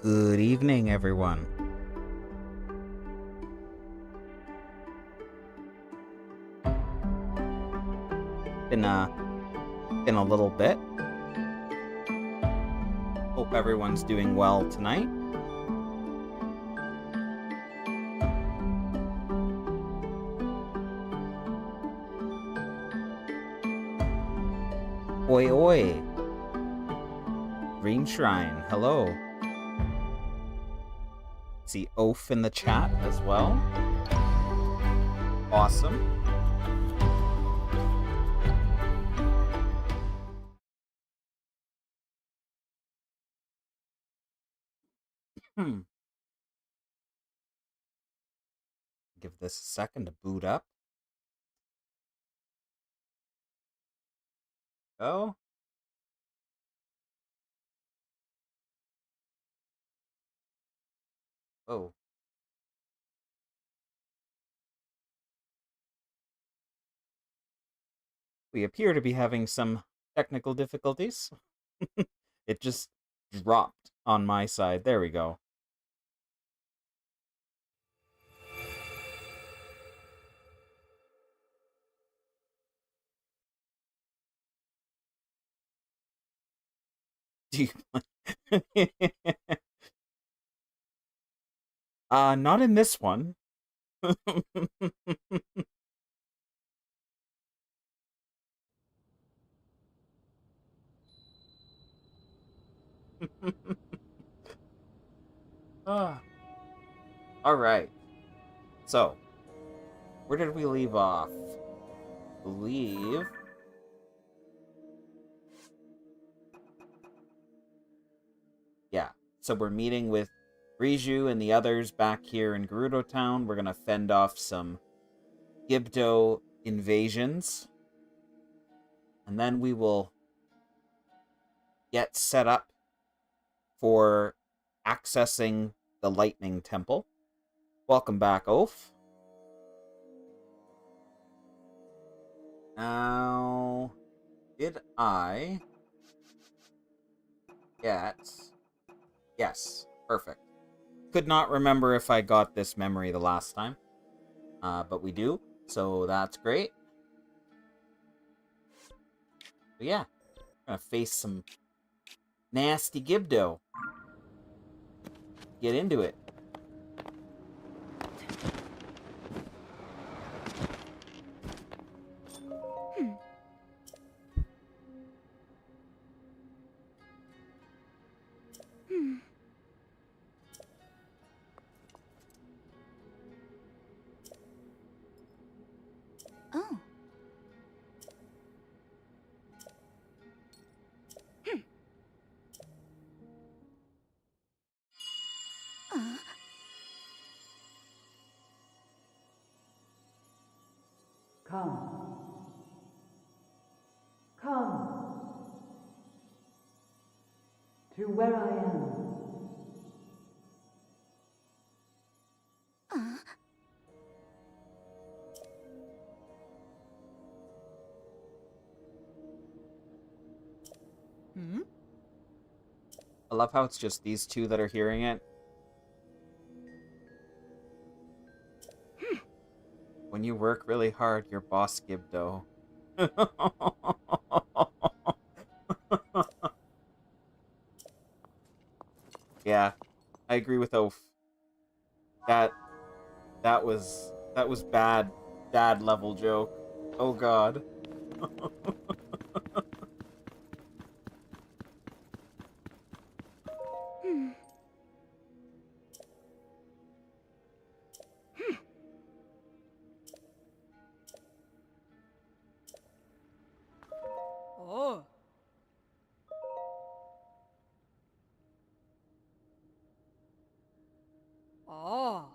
Good evening, everyone. Been a little bit. Hope everyone's doing well tonight. Oi oi. Dream Shrine, hello. See Oaf in the chat as well. Awesome. Give this a second to boot up. Go. Oh. We appear to be having some technical difficulties. It just dropped on my side. There we go. Not in this one. All right. So, where did we leave off? Believe. Yeah. So we're meeting with Riju and the others back here in Gerudo Town. We're gonna fend off some Gibdo invasions. And then we will get set up for accessing the Lightning Temple. Welcome back, Oaf. Now, did I get... Yes, perfect. Could not remember if I got this memory the last time. But we do, so that's great. But yeah, gonna face some nasty Gibdo. Get into it. Oh. Come to where I am. I love how it's just these two that are hearing it. When you work really hard, your boss Gibdo. Yeah, I agree with Oaf. That was bad dad level joke. Oh god. Oh. Oh.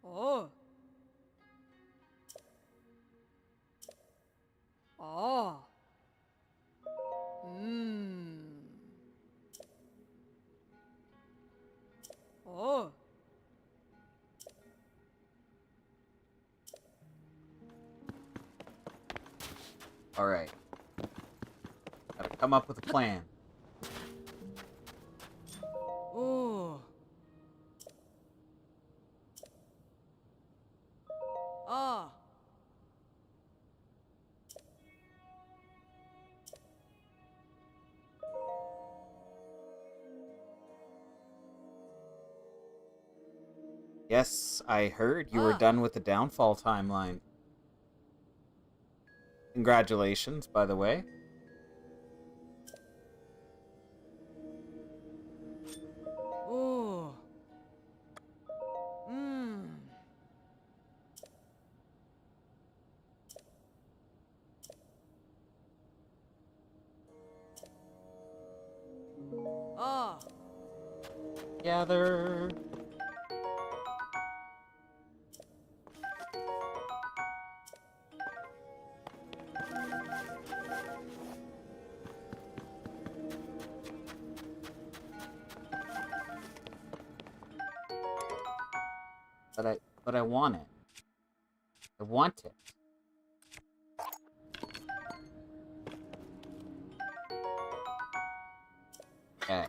Oh. Oh. Oh. Alright. Gotta come up with a plan. Oh. Ah. Yes, I heard you were done with the downfall timeline. Congratulations, by the way. Oh. Hmm. Ah. Gather. But I want it. I want it. Okay.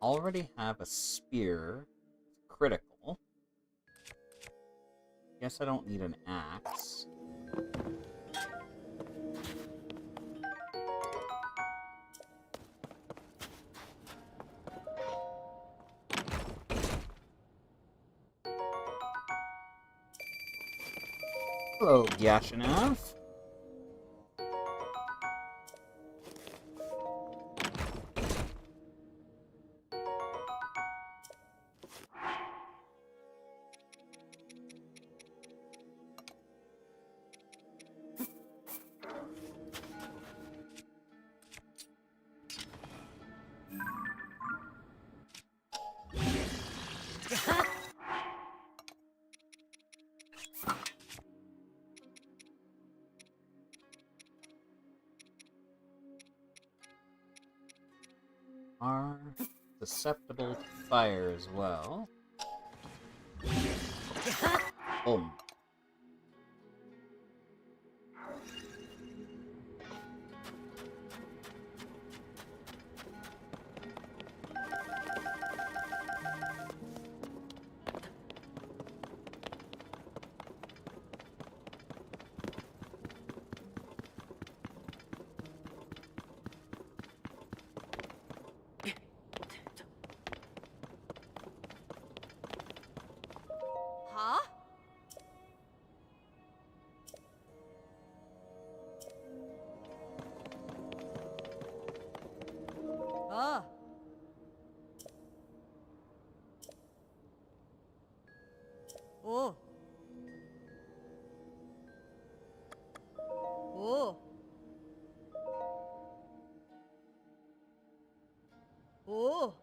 Already have a spear. Critical. Guess I don't need an axe. Hello, Yashinav. Are susceptible to fire as well. Boom. Huh? Ah. Oh. Oh. Oh.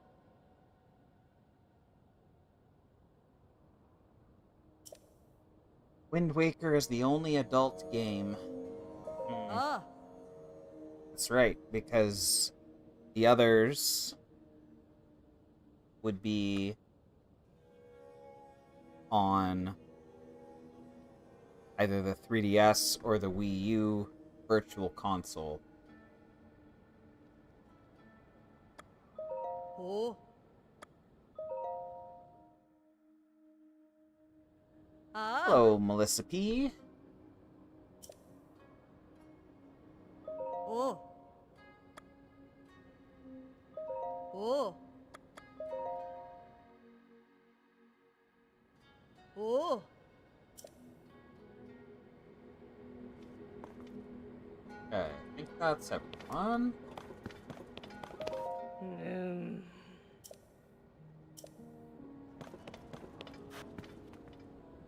Wind Waker is the only adult game. Ah. That's right, because the others would be on either the 3DS or the Wii U Virtual Console. Oh. Ah. Hello, Melissa P. Oh. Oh. Oh. That's everyone. I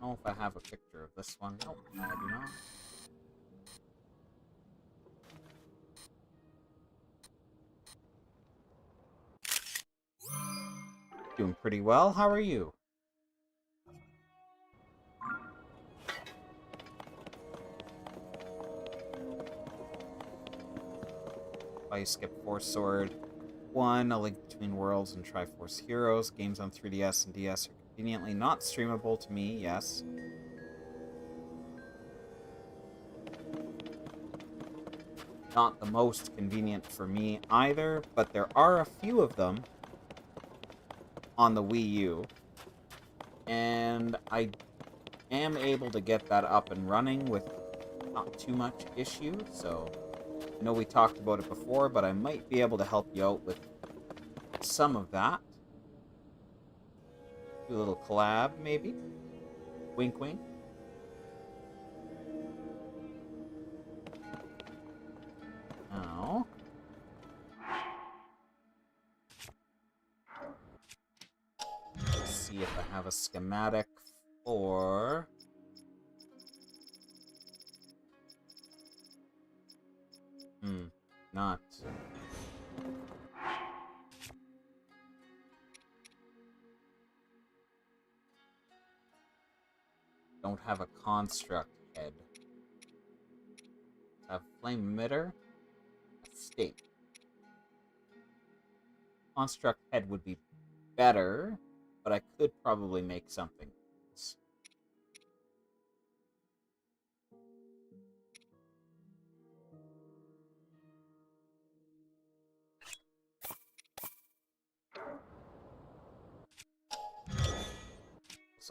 don't know if I have a picture of this one. Nope, no, I do not. Doing pretty well. How are you? Why you skip Force Sword 1, A Link Between Worlds, and Triforce Heroes. Games on 3DS and DS are conveniently not streamable to me, yes. Not the most convenient for me either, but there are a few of them on the Wii U. And I am able to get that up and running with not too much issue, so I know we talked about it before, but I might be able to help you out with some of that. Do a little collab, maybe? Wink, wink. Now, let's see if I have a schematic for... not. Don't have a construct head. Have flame emitter. Stake. Construct head would be better, but I could probably make something.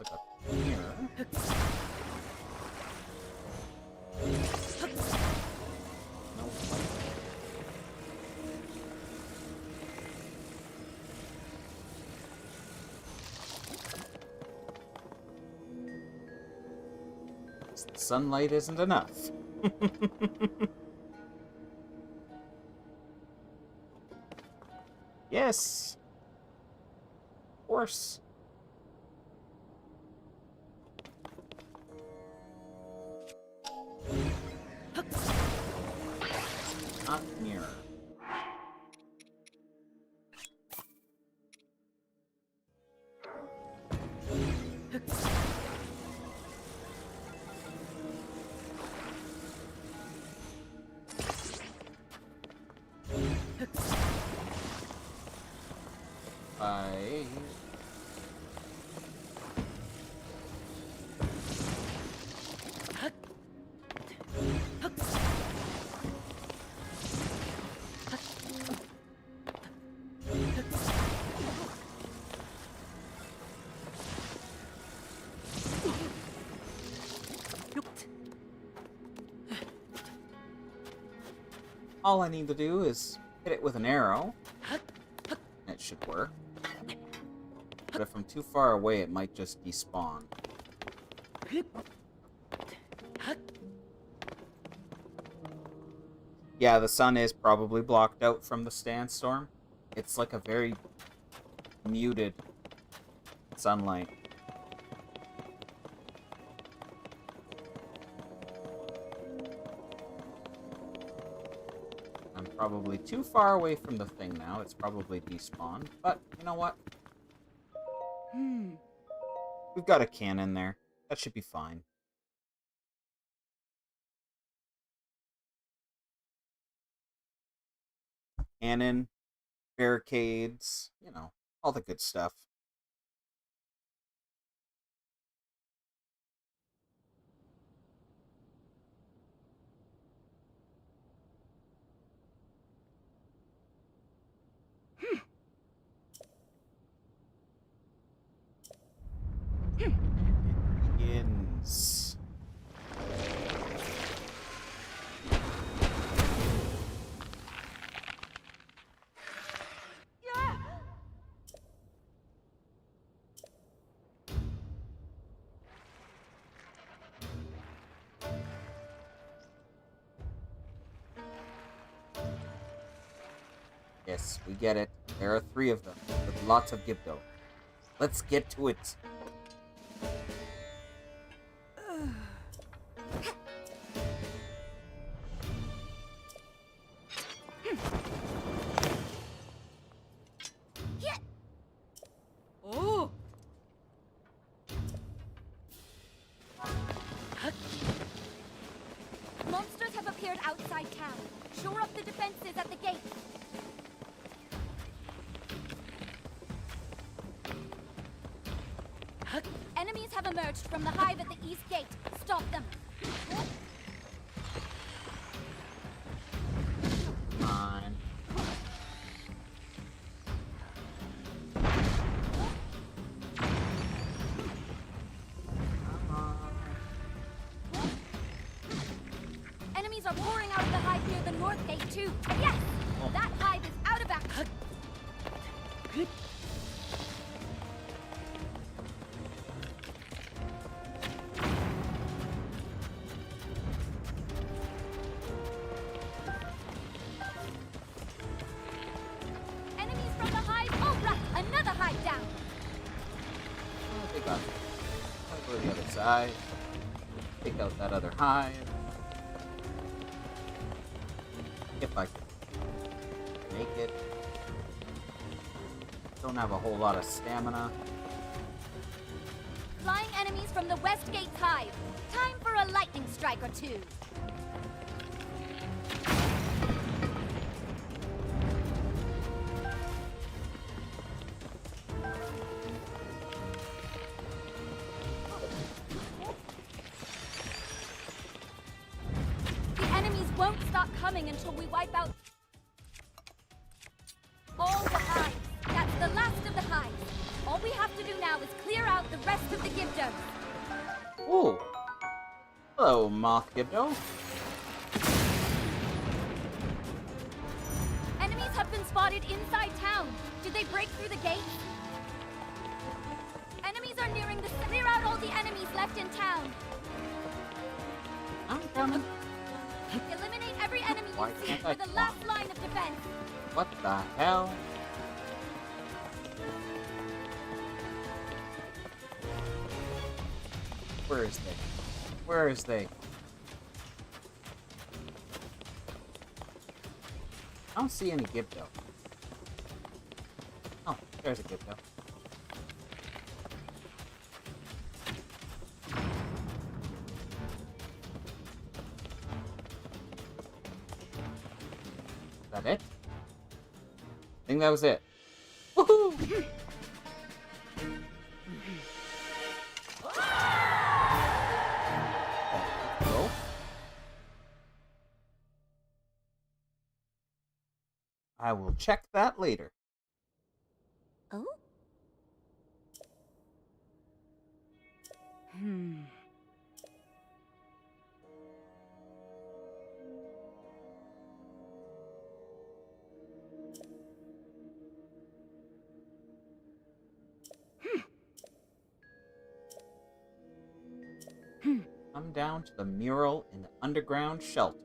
Looks like a mirror. Nope. The sunlight isn't enough. Yes. Of course. Not mirror. All I need to do is hit it with an arrow, and it should work. But if I'm too far away, it might just despawn. Yeah, the sun is probably blocked out from the sandstorm. It's like a very muted sunlight. I'm probably too far away from the thing now. It's probably despawned, but you know what? We've got a cannon there. That should be fine. Cannon, barricades, you know, all the good stuff. And it begins. Yes, we get it. There are 3 of them, with lots of Gibdo. Let's get to it. Oh! Monsters have appeared outside town. Shore up the defenses at the gate. Enemies have emerged from the hive at the east gate. Stop them. Fine. Enemies are pouring out of the hive near the north gate too. Yes! That hive is out of action. Enemies from the hive. Oh, right. Another hive down. Oh, they got it. I'll go to the other side. Take out that other hive. If I can make it. Don't have a whole lot of stamina. Flying enemies from the west gate's hive. Time for a lightning strike or two. The enemies won't stop coming until we wipe out all the hives. That's the last of the hives. All we have to do now is clear out the rest of the Gibdos. Ooh. Hello, Moth Gibdo. Enemies have been spotted inside town. Did they break through the gate? Enemies are nearing the... Clear out all the enemies left in town. I'm coming. Eliminate every enemy Why you see can't I for the climb? last line of defense. What the hell? Where is they? Where is they? I don't see any Gibdo. Oh, there's a Gibdo. Is that it? I think that was it. Woohoo! Go. I will check that later. Oh? Come down to the mural in the underground shelter.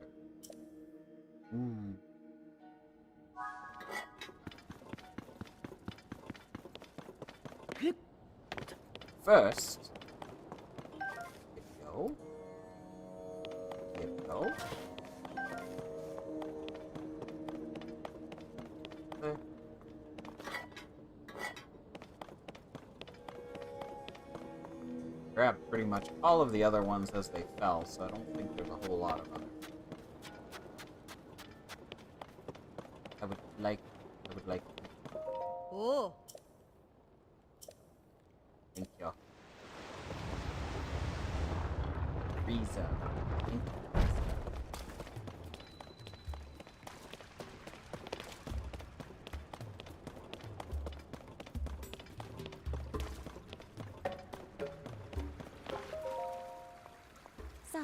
First, go. Go. Okay. Grabbed pretty much all of the other ones as they fell, so I don't think there's a whole lot of them. I would like. Oh! Thank you. Frieza. Thank you, Frieza. So.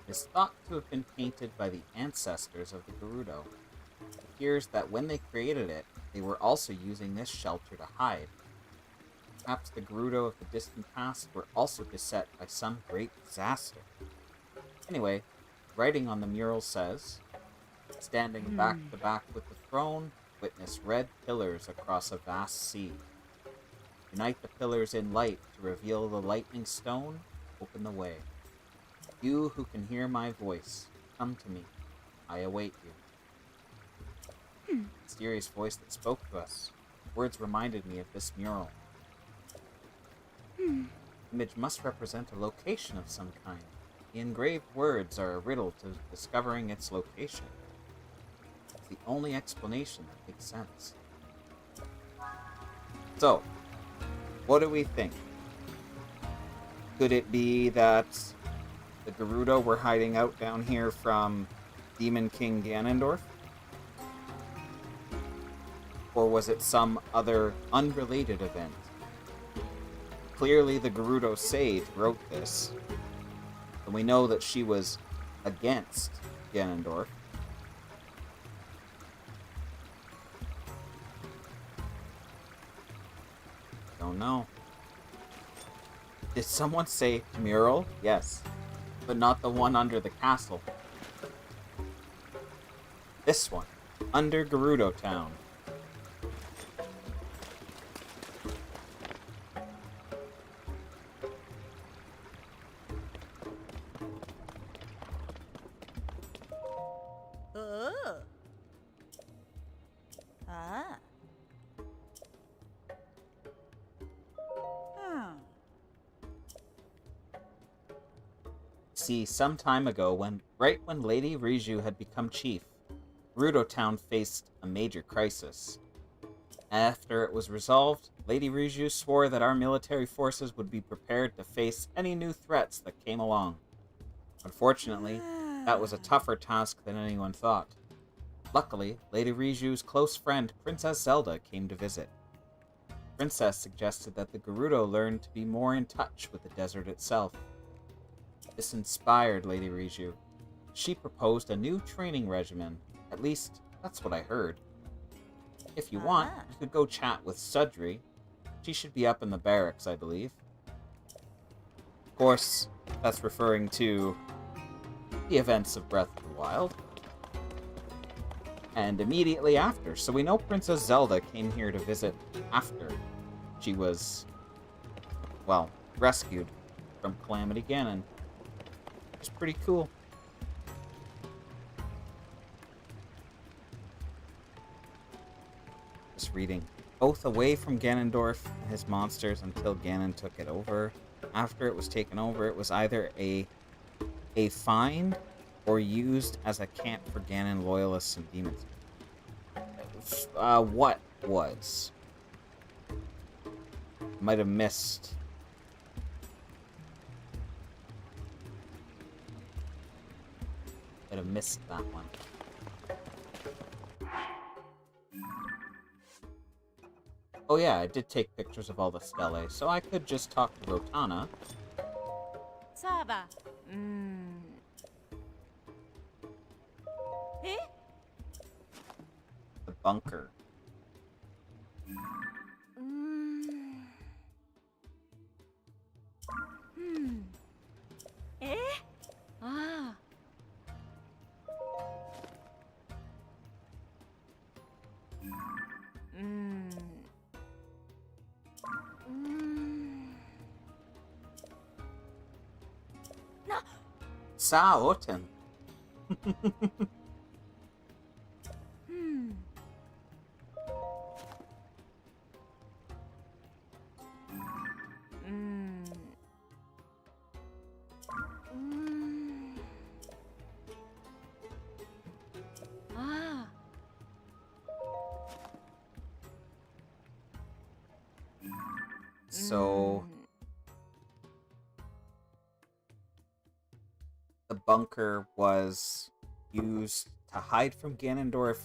Is thought to have been painted by the ancestors of the Gerudo. It appears that when they created it, they were also using this shelter to hide. Perhaps the Gerudo of the distant past were also beset by some great disaster. Anyway, writing on the mural says, standing back to back with the throne, witness red pillars across a vast sea. Unite the pillars in light to reveal the lightning stone, open the way. You who can hear my voice, come to me. I await you. Mysterious voice that spoke to us. Words reminded me of this mural. Image must represent a location of some kind. The engraved words are a riddle to discovering its location. It's the only explanation that makes sense. So, what do we think? Could it be that the Gerudo were hiding out down here from Demon King Ganondorf? Or was it some other unrelated event? Clearly the Gerudo sage wrote this, and we know that she was against Ganondorf. Don't know. Did someone say mural? Yes, but not the one under the castle. This one, under Gerudo Town. Oh. Ah. See, some time ago, right when Lady Riju had become chief, Gerudo Town faced a major crisis. After it was resolved, Lady Riju swore that our military forces would be prepared to face any new threats that came along. Unfortunately, that was a tougher task than anyone thought. Luckily, Lady Riju's close friend, Princess Zelda, came to visit. Princess suggested that the Gerudo learn to be more in touch with the desert itself. This inspired Lady Riju. She proposed a new training regimen. At least, that's what I heard. If you want, you could go chat with Sudri. She should be up in the barracks, I believe. Of course, that's referring to the events of Breath of the Wild. And immediately after, so we know Princess Zelda came here to visit after she was, well, rescued from Calamity Ganon. It's pretty cool. Just reading. Both away from Ganondorf and his monsters until Ganon took it over. After it was taken over, it was either a find or used as a camp for Ganon loyalists and demons. What was? Might have missed. Might have missed that one. Oh yeah, I did take pictures of all the stelae, so I could just talk to Rotana. Saba. Eh? The bunker. Eh? Ah. No. Saoten. Ah. So the bunker was used to hide from Ganondorf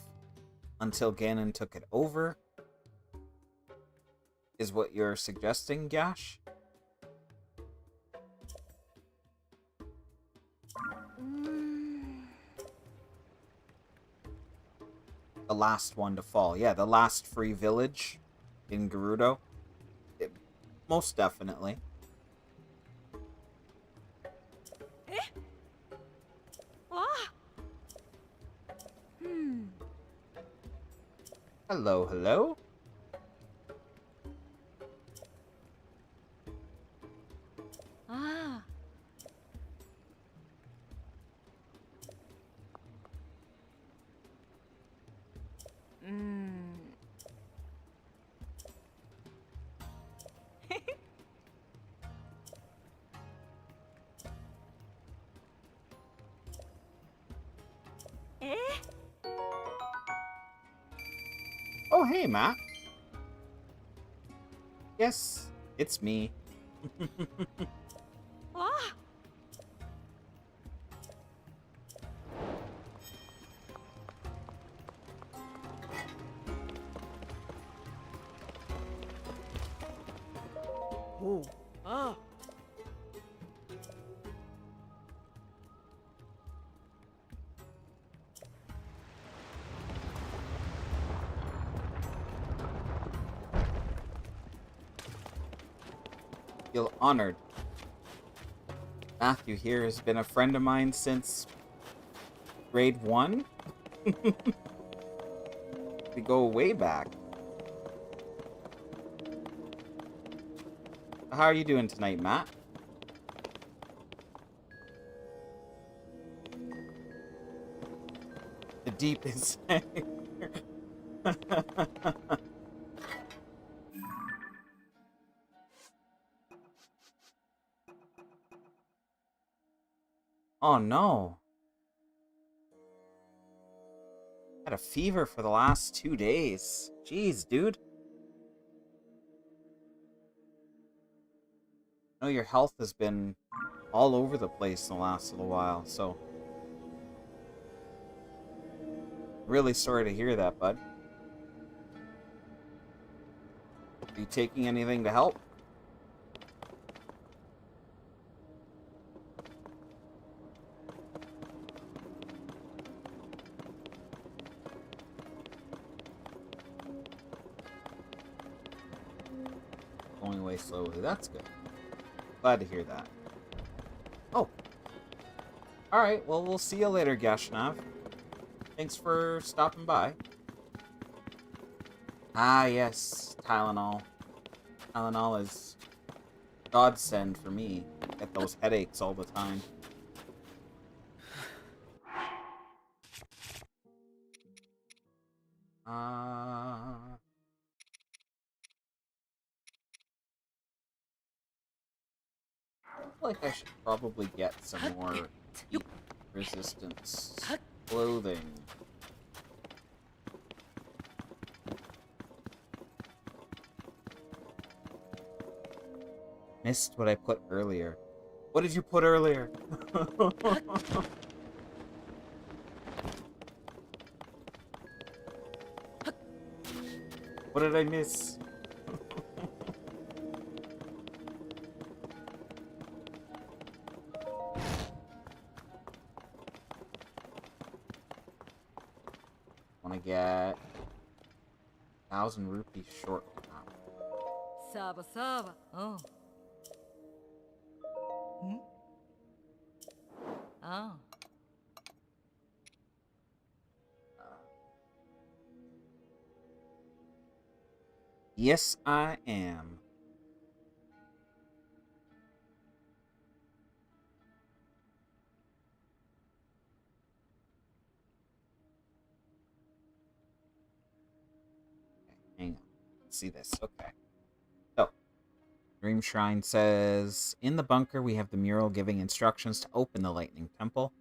until Ganon took it over, is what you're suggesting, Gash? The last one to fall. Yeah, the last free village in Gerudo. Most definitely. Ah. Hello, hello. Ah. Mm. Eh? Oh, hey, Matt. Yes, it's me. Ah. Oh. Ah. Feel honored. Matthew here has been a friend of mine since grade 1. We go way back. How are you doing tonight, Matt? The deep inside. Oh no. Had a fever for the last 2 days. Jeez, dude. I know your health has been all over the place in the last little while, so really sorry to hear that, bud. Are you taking anything to help? Going away slowly. That's good. Glad to hear that. Oh. Alright, well, we'll see you later, Gashnav. Thanks for stopping by. Ah, yes. Tylenol. Tylenol is godsend for me. I get those headaches all the time. I feel like I should probably get some more heat resistance clothing. Missed what I put earlier. What did you put earlier? What did I miss? Want to get 1,000 rupees short now. Saba saba. Oh. Hmm? Oh. Yes, I am. Okay, hang on. Let's see this. Okay. So, Dream Shrine says, in the bunker we have the mural giving instructions to open the Lightning Temple.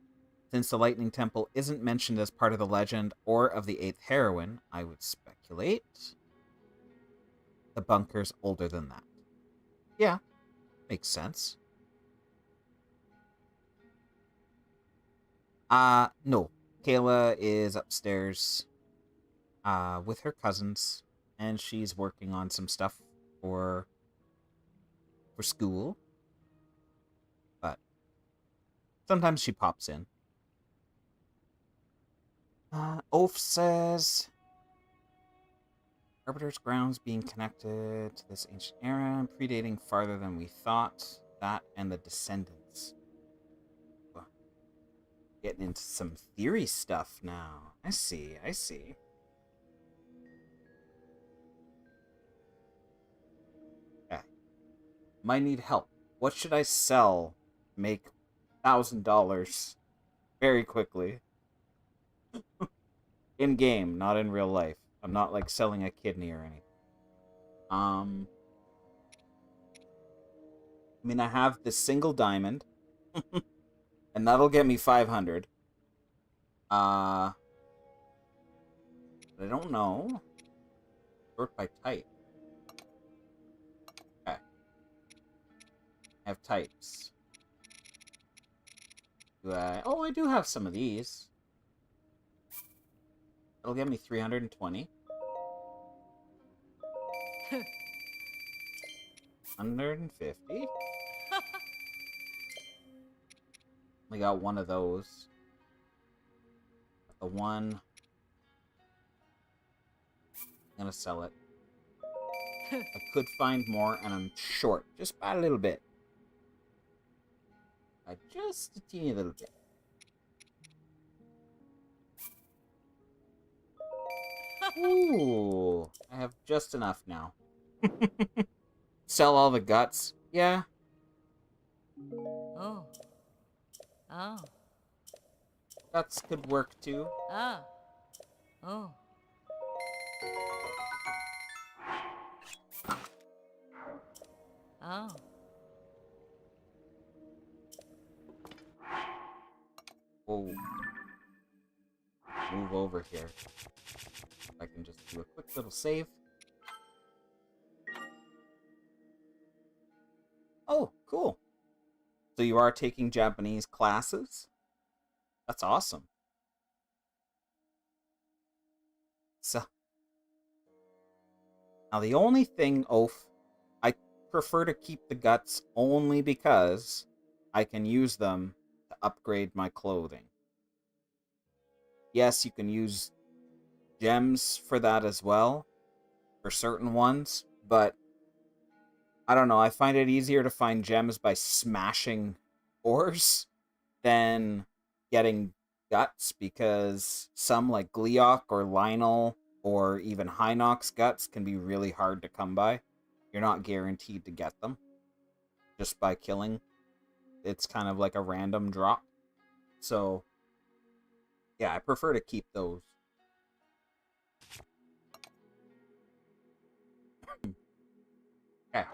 Since the Lightning Temple isn't mentioned as part of the legend or of the 8th heroine, I would speculate the bunker's older than that. Yeah, makes sense. No. Kayla is upstairs with her cousins, and she's working on some stuff for school. But sometimes she pops in. Oaf says, Arbiter's grounds being connected to this ancient era and predating farther than we thought. That and the descendants. Getting into some theory stuff now. I see, I see. Might need help. What should I sell? Make $1,000 very quickly. In game, not in real life. I'm not like selling a kidney or anything. I mean, I have this single diamond, and that'll get me 500. But I don't know. Sort by type. Okay. I have types. Do I? Oh, I do have some of these. That'll get me 320. 150. We got one of those. The one. I'm gonna sell it. I could find more, and I'm short just by a little bit. By just a teeny little bit. Ooh, I have just enough now. Sell all the guts. Yeah. Oh. Oh. Guts could work too. Ah. Oh. Oh. Whoa. Move over here. If I can just do a quick little save. Oh, cool. So you are taking Japanese classes? That's awesome. So, now the only thing, Oaf, I prefer to keep the guts only because I can use them to upgrade my clothing. Yes, you can use gems for that as well, for certain ones, but I don't know, I find it easier to find gems by smashing ores than getting guts, because some like Gleok or Lionel or even Hinox guts can be really hard to come by. You're not guaranteed to get them just by killing. It's kind of like a random drop. So, yeah, I prefer to keep those. Okay.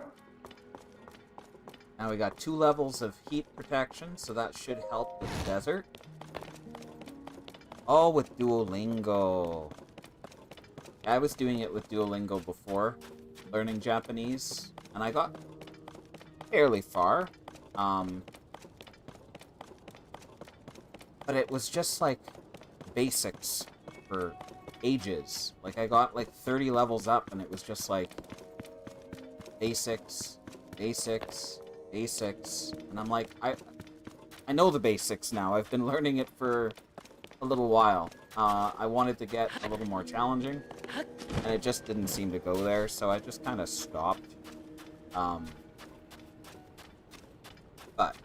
Now we got 2 levels of heat protection, so that should help with the desert. Oh, with Duolingo. I was doing it with Duolingo before, learning Japanese, and I got fairly far. But it was just like basics for ages. Like I got like 30 levels up, and it was just like basics, basics, basics, and I'm like, I know the basics now. I've been learning it for a little while. I wanted to get a little more challenging, and it just didn't seem to go there, so I just kind of stopped. But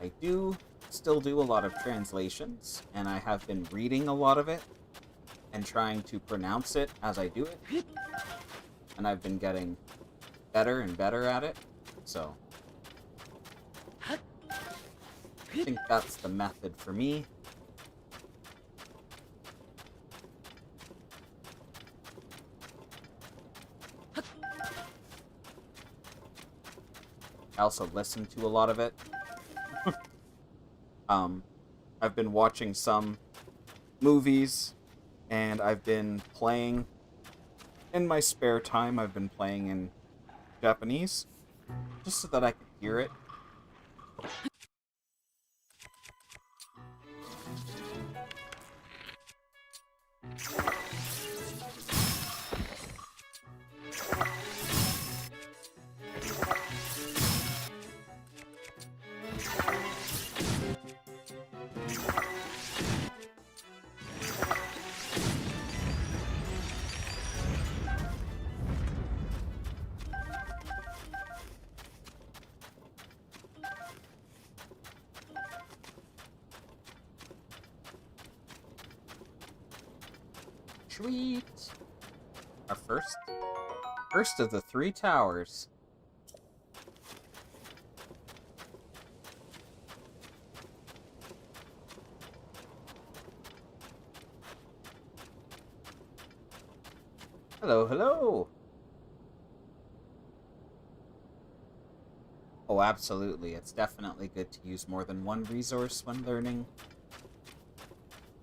I do still do a lot of translations, and I have been reading a lot of it and trying to pronounce it as I do it, and I've been getting better and better at it, so I think that's the method for me. I also listen to a lot of it. I've been watching some movies, and I've been playing in my spare time. I've been playing in Japanese, just so that I could hear it. Sweet. Our first of the 3 towers. Hello, hello! Oh, absolutely. It's definitely good to use more than one resource when learning...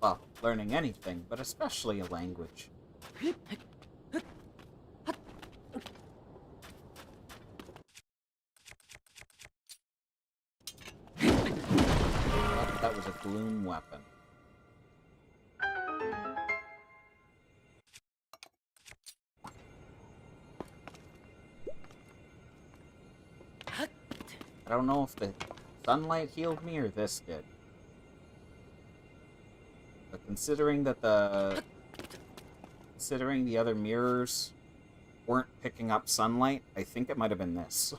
Well, learning anything, but especially a language. That was a gloom weapon. I don't know if the sunlight healed me or this did. But considering the other mirrors weren't picking up sunlight, I think it might have been this.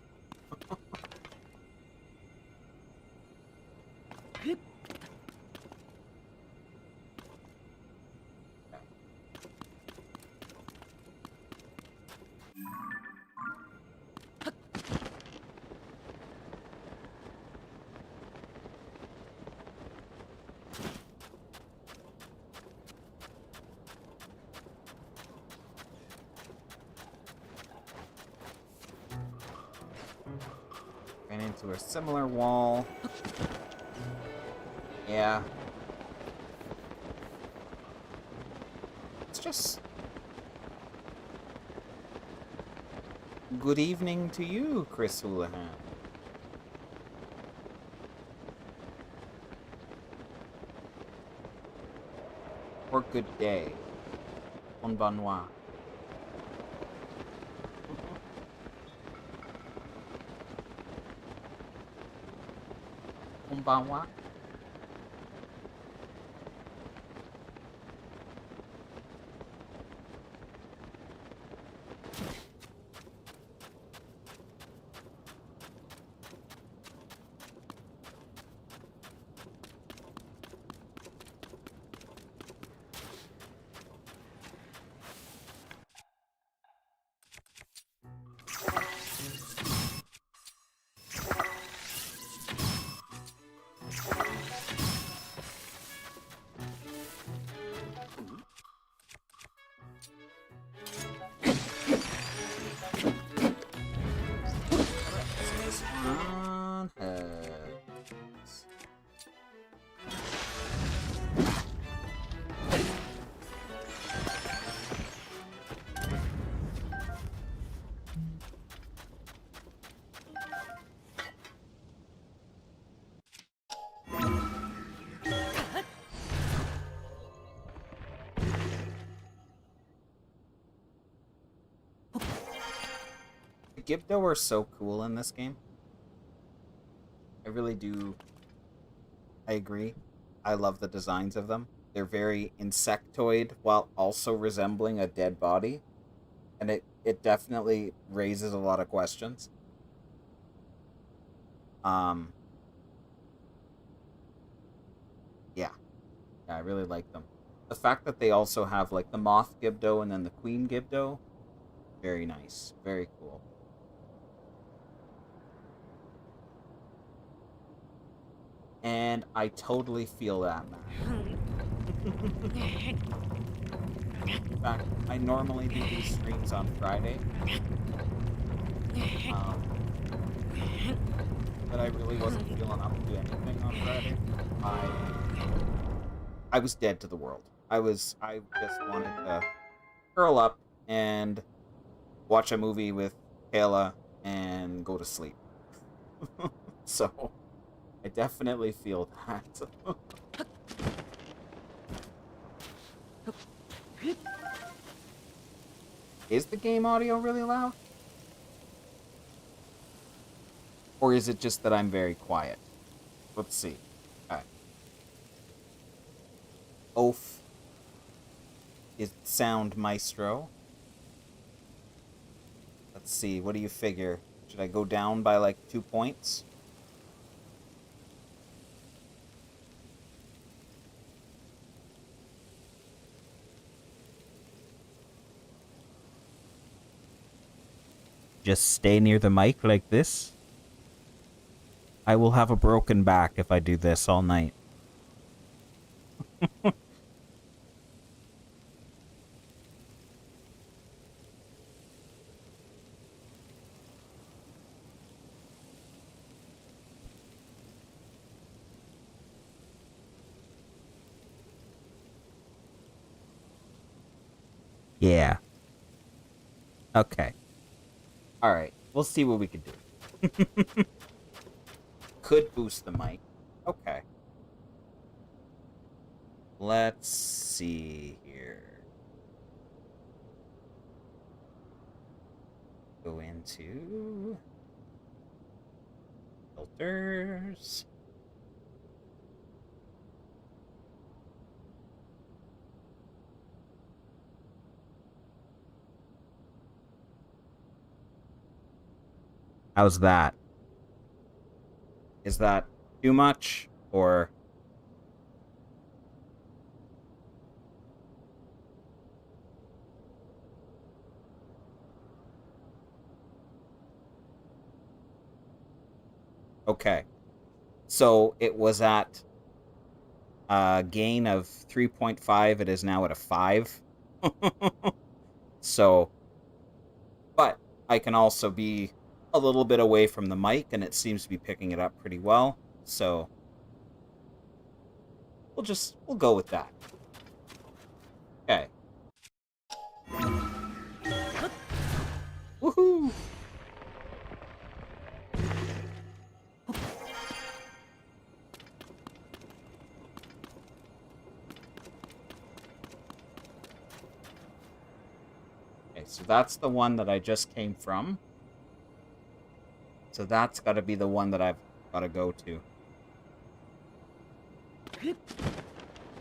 Ran into a similar wall. Yeah. It's just... Good evening to you, Chris Houlihan. Or good day. Konbanwa. Konbanwa. Gibdo are so cool in this game. I really do. I agree. I love the designs of them. They're very insectoid while also resembling a dead body. And it definitely raises a lot of questions. Yeah. Yeah, I really like them. The fact that they also have like the Moth Gibdo and then the Queen Gibdo, very nice. Very cool. And I totally feel that, man. In fact, I normally do these streams on Friday. But I really wasn't feeling up to anything on Friday. I was dead to the world. I just wanted to curl up and watch a movie with Kayla and go to sleep. So I definitely feel that. Is the game audio really loud? Or is it just that I'm very quiet? Let's see. Okay. Oaf is sound maestro. Let's see, what do you figure? Should I go down by like 2 points? Just stay near the mic like this. I will have a broken back if I do this all night. Yeah. Okay. Alright. We'll see what we can do. Could boost the mic. Okay. Let's see here. Go into filters. How's that? Is that too much or... Okay. So it was at a gain of 3.5. It is now at a 5. So, but I can also be a little bit away from the mic, and it seems to be picking it up pretty well. So we'll go with that. Okay. Woohoo! Okay, so that's the one that I just came from. So that's got to be the one that I've got to go to.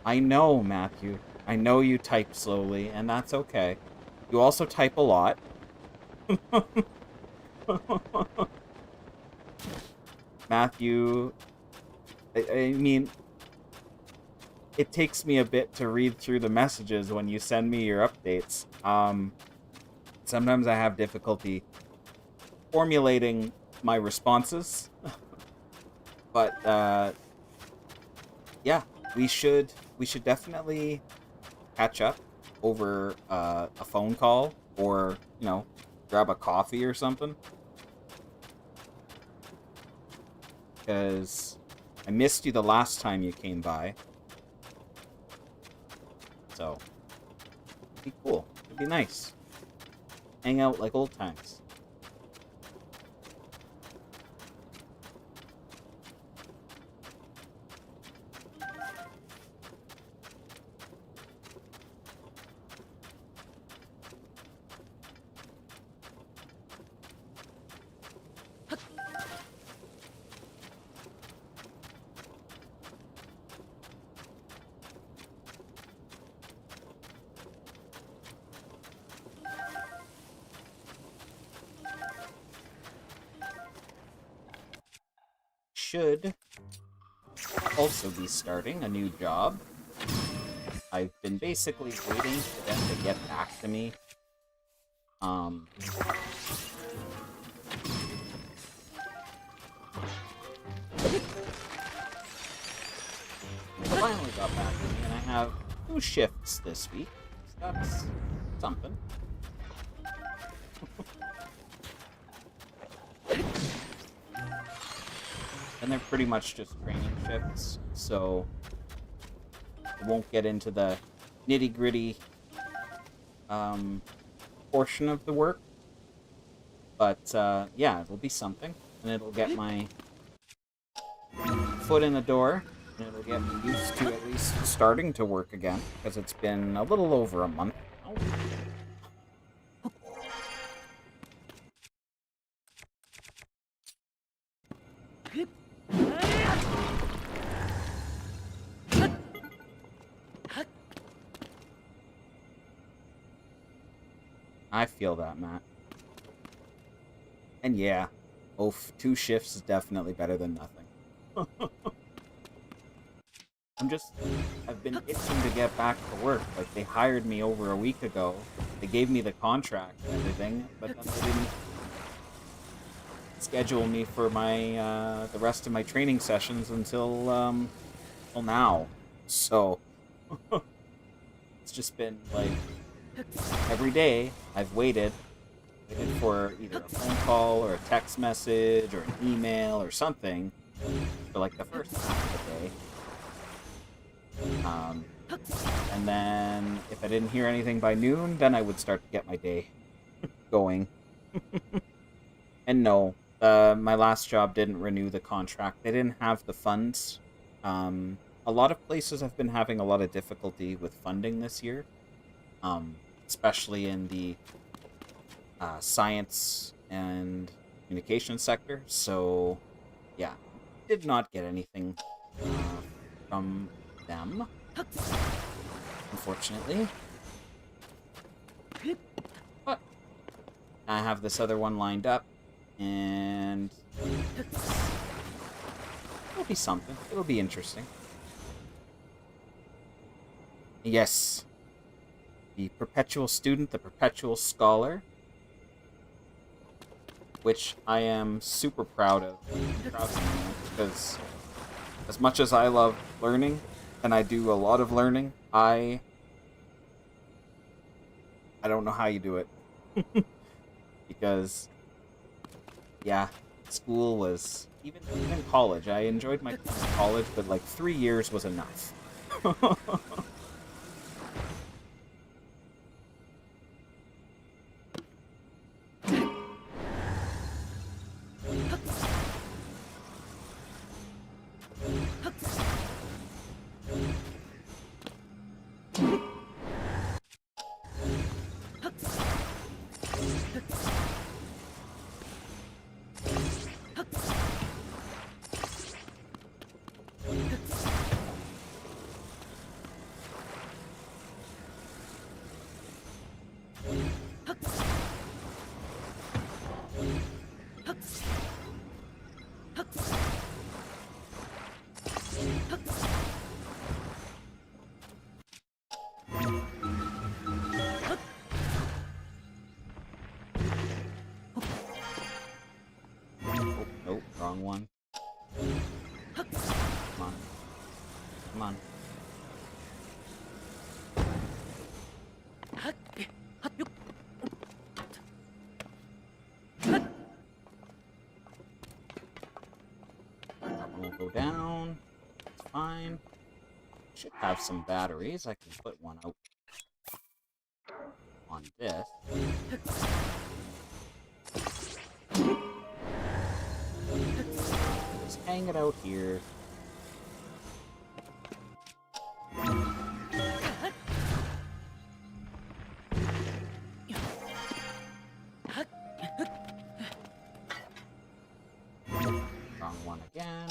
I know, Matthew. I know you type slowly, and that's okay. You also type a lot. Matthew, I mean, it takes me a bit to read through the messages when you send me your updates. Sometimes I have difficulty formulating my responses. But, yeah, we should definitely catch up over a phone call or, you know, grab a coffee or something. Because I missed you the last time you came by. So, it'd be cool. It'd be nice. Hang out like old times. Should also be starting a new job. I've been basically waiting for them to get back to me. They finally got back to me, and I have 2 shifts this week. So that's something. And they're pretty much just training shifts, so I won't get into the nitty-gritty portion of the work. But, yeah, it'll be something, and it'll get my foot in the door, and it'll get me used to at least starting to work again, because it's been a little over a month now. I feel that, Matt. And yeah, 2 shifts is definitely better than nothing. I've been itching to get back to work. Like, they hired me over a week ago. They gave me the contract and everything, but then they didn't schedule me for my, the rest of my training sessions until now. So, it's just been, like, every day I've waited for either a phone call or a text message or an email or something for like the first half of the day. And then, if I didn't hear anything by noon, then I would start to get my day going. And no, my last job didn't renew the contract. They didn't have the funds. A lot of places have been having a lot of difficulty with funding this year, especially in the science and communication sector. So, yeah, did not get anything from them, unfortunately. But I have this other one lined up, and it'll be something. It'll be interesting. Yes, the perpetual student, the perpetual scholar, which I am super proud of. Because as much as I love learning, and I do a lot of learning, I don't know how you do it. Because, yeah, school was, even college, I enjoyed my college, but like 3 years was enough. Nope, wrong one. Come on. Come on. That one will go down. It's fine. Should have some batteries. I can put one out on this. Just hang it out here. Wrong one again.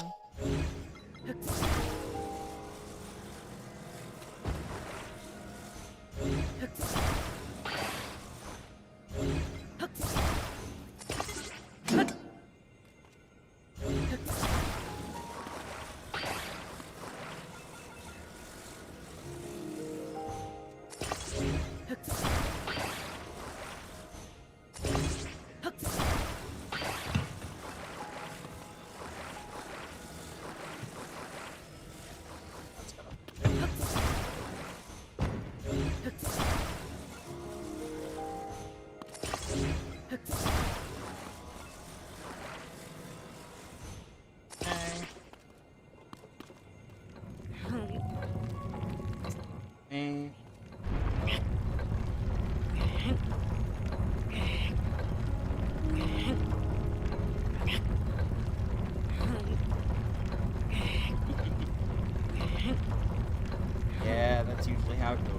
Yeah, that's usually how it goes.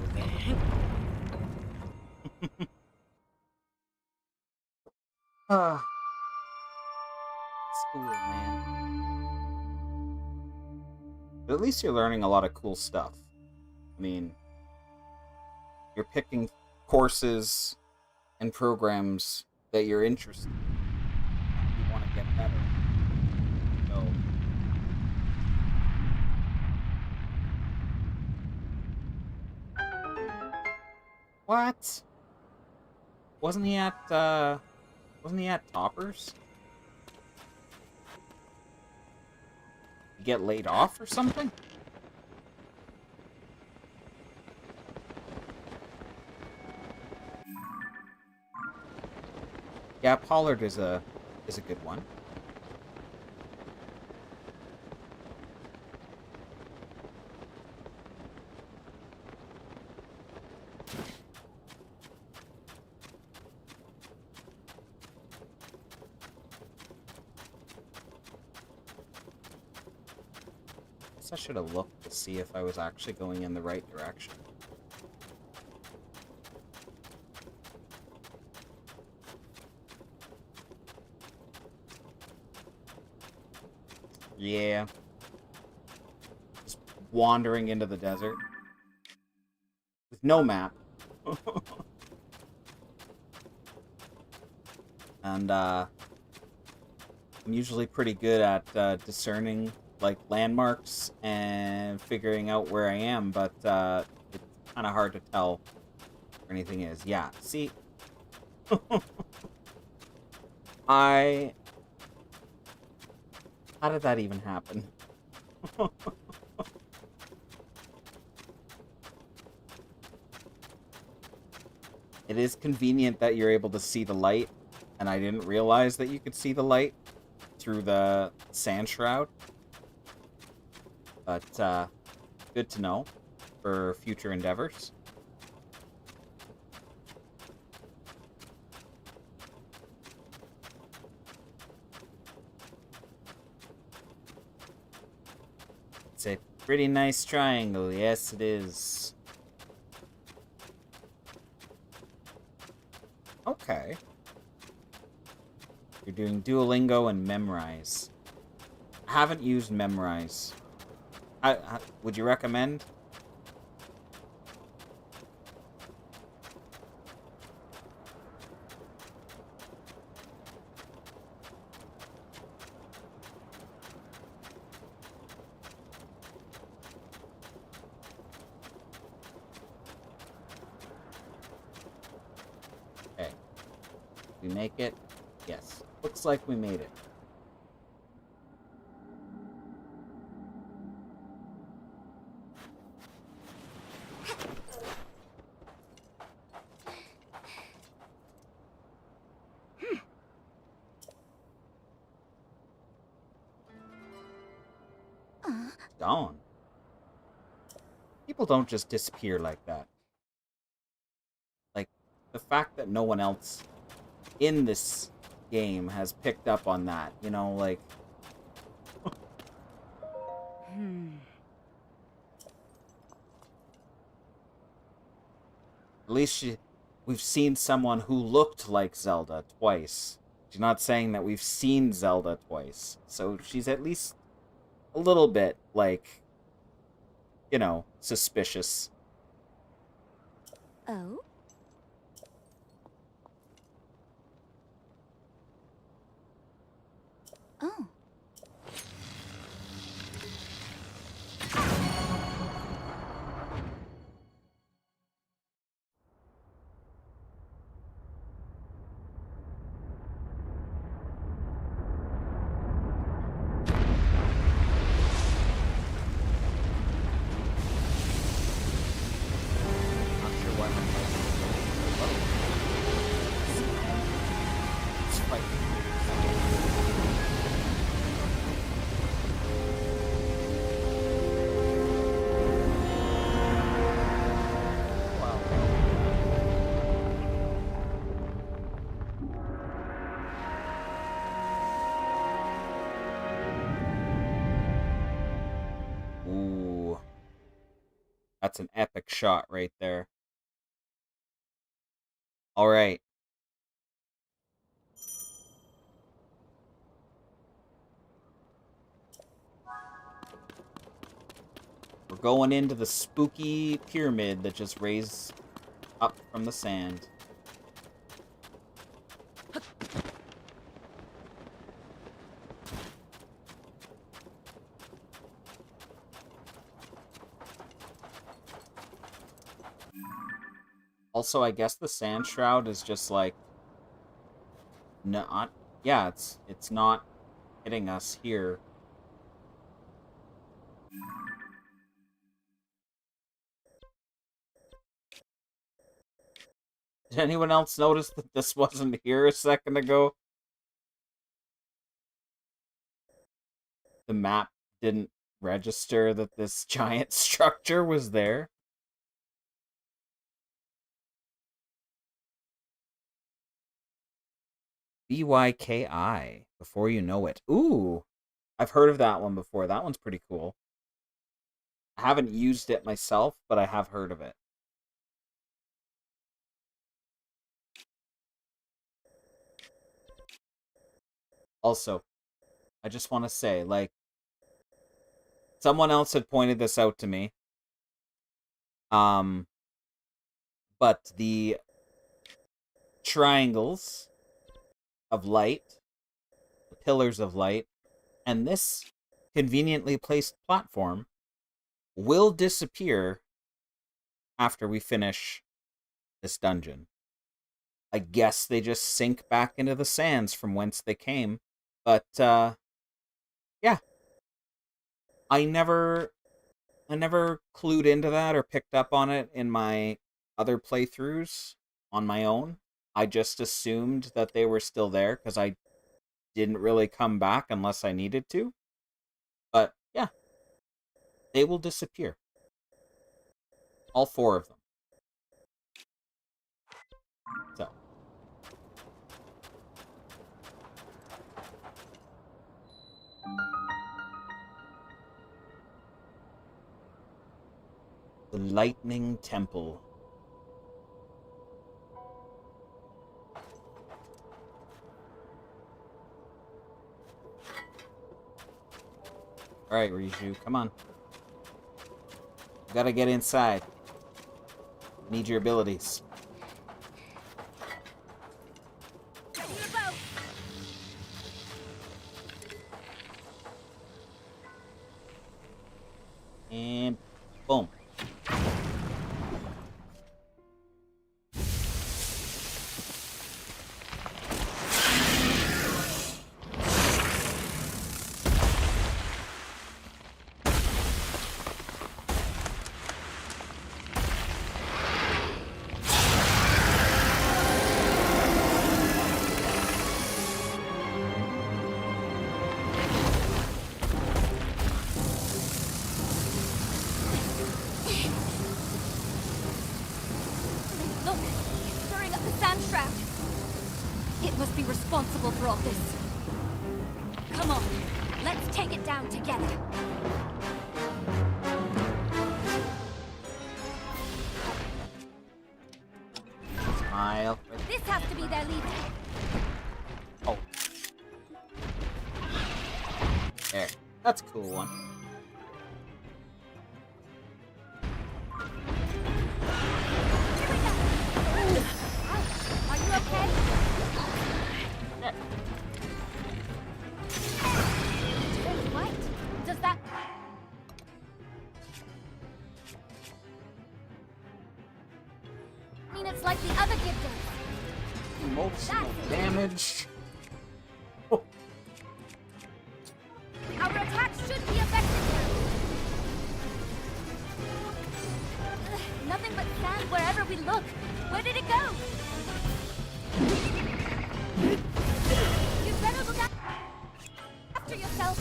School, man. But at least you're learning a lot of cool stuff. I mean, you're picking courses and programs that you're interested in. You want to get better. So, what? Wasn't he at Toppers? You get laid off or something? Yeah, Pollard is a good one. Guess I should have looked to see if I was actually going in the right direction. Yeah. Just wandering into the desert. With no map. And, I'm usually pretty good at discerning, like, landmarks and figuring out where I am, but it's kind of hard to tell where anything is. Yeah, see? How did that even happen? It is convenient that you're able to see the light, and I didn't realize that you could see the light through the sand shroud. But, good to know for future endeavors. It's a pretty nice triangle, yes it is. Okay. You're doing Duolingo and Memrise. I haven't used Memrise. Would you recommend? Okay. We make it? Yes. Looks like we made it. Gone. People don't just disappear like that. Like, the fact that no one else in this game has picked up on that, you know, like... At least we've seen someone who looked like Zelda twice. She's not saying that we've seen Zelda twice. So she's at least a little bit, like, you know, suspicious. Oh? Oh. Not sure why my mic is so low. It's fighting. Ooh. That's an epic shot right there. All right. We're going into the spooky pyramid that just raised up from the sand. Also, I guess the sand shroud is just like not, yeah, it's not hitting us here. Did anyone else notice that this wasn't here a second ago? The map didn't register that this giant structure was there. BYKI, Before You Know It. Ooh, I've heard of that one before. That one's pretty cool. I haven't used it myself, but I have heard of it. Also, I just want to say, like, someone else had pointed this out to me. But the triangles of light, the pillars of light, and this conveniently placed platform will disappear after we finish this dungeon. I guess they just sink back into the sands from whence they came. But, yeah. I never clued into that or picked up on it in my other playthroughs on my own. I just assumed that they were still there because I didn't really come back unless I needed to. But, yeah. They will disappear. All 4 of them. So. The Lightning Temple. Alright, Riju, come on. You gotta get inside. Need your abilities. Ready to go. And boom. Look, it's stirring up the sand shroud. It must be responsible for all this. Come on, let's take it down together. Smile. This has to be their leader. Oh. There. That's a cool one. Here we go. Ouch. Are you okay? What? Does that... I mean, it's like the other Gibdons. Emotional damage. Our attacks should be effective now. Nothing but sand wherever we look. Where did it go? You'd better look after yourself.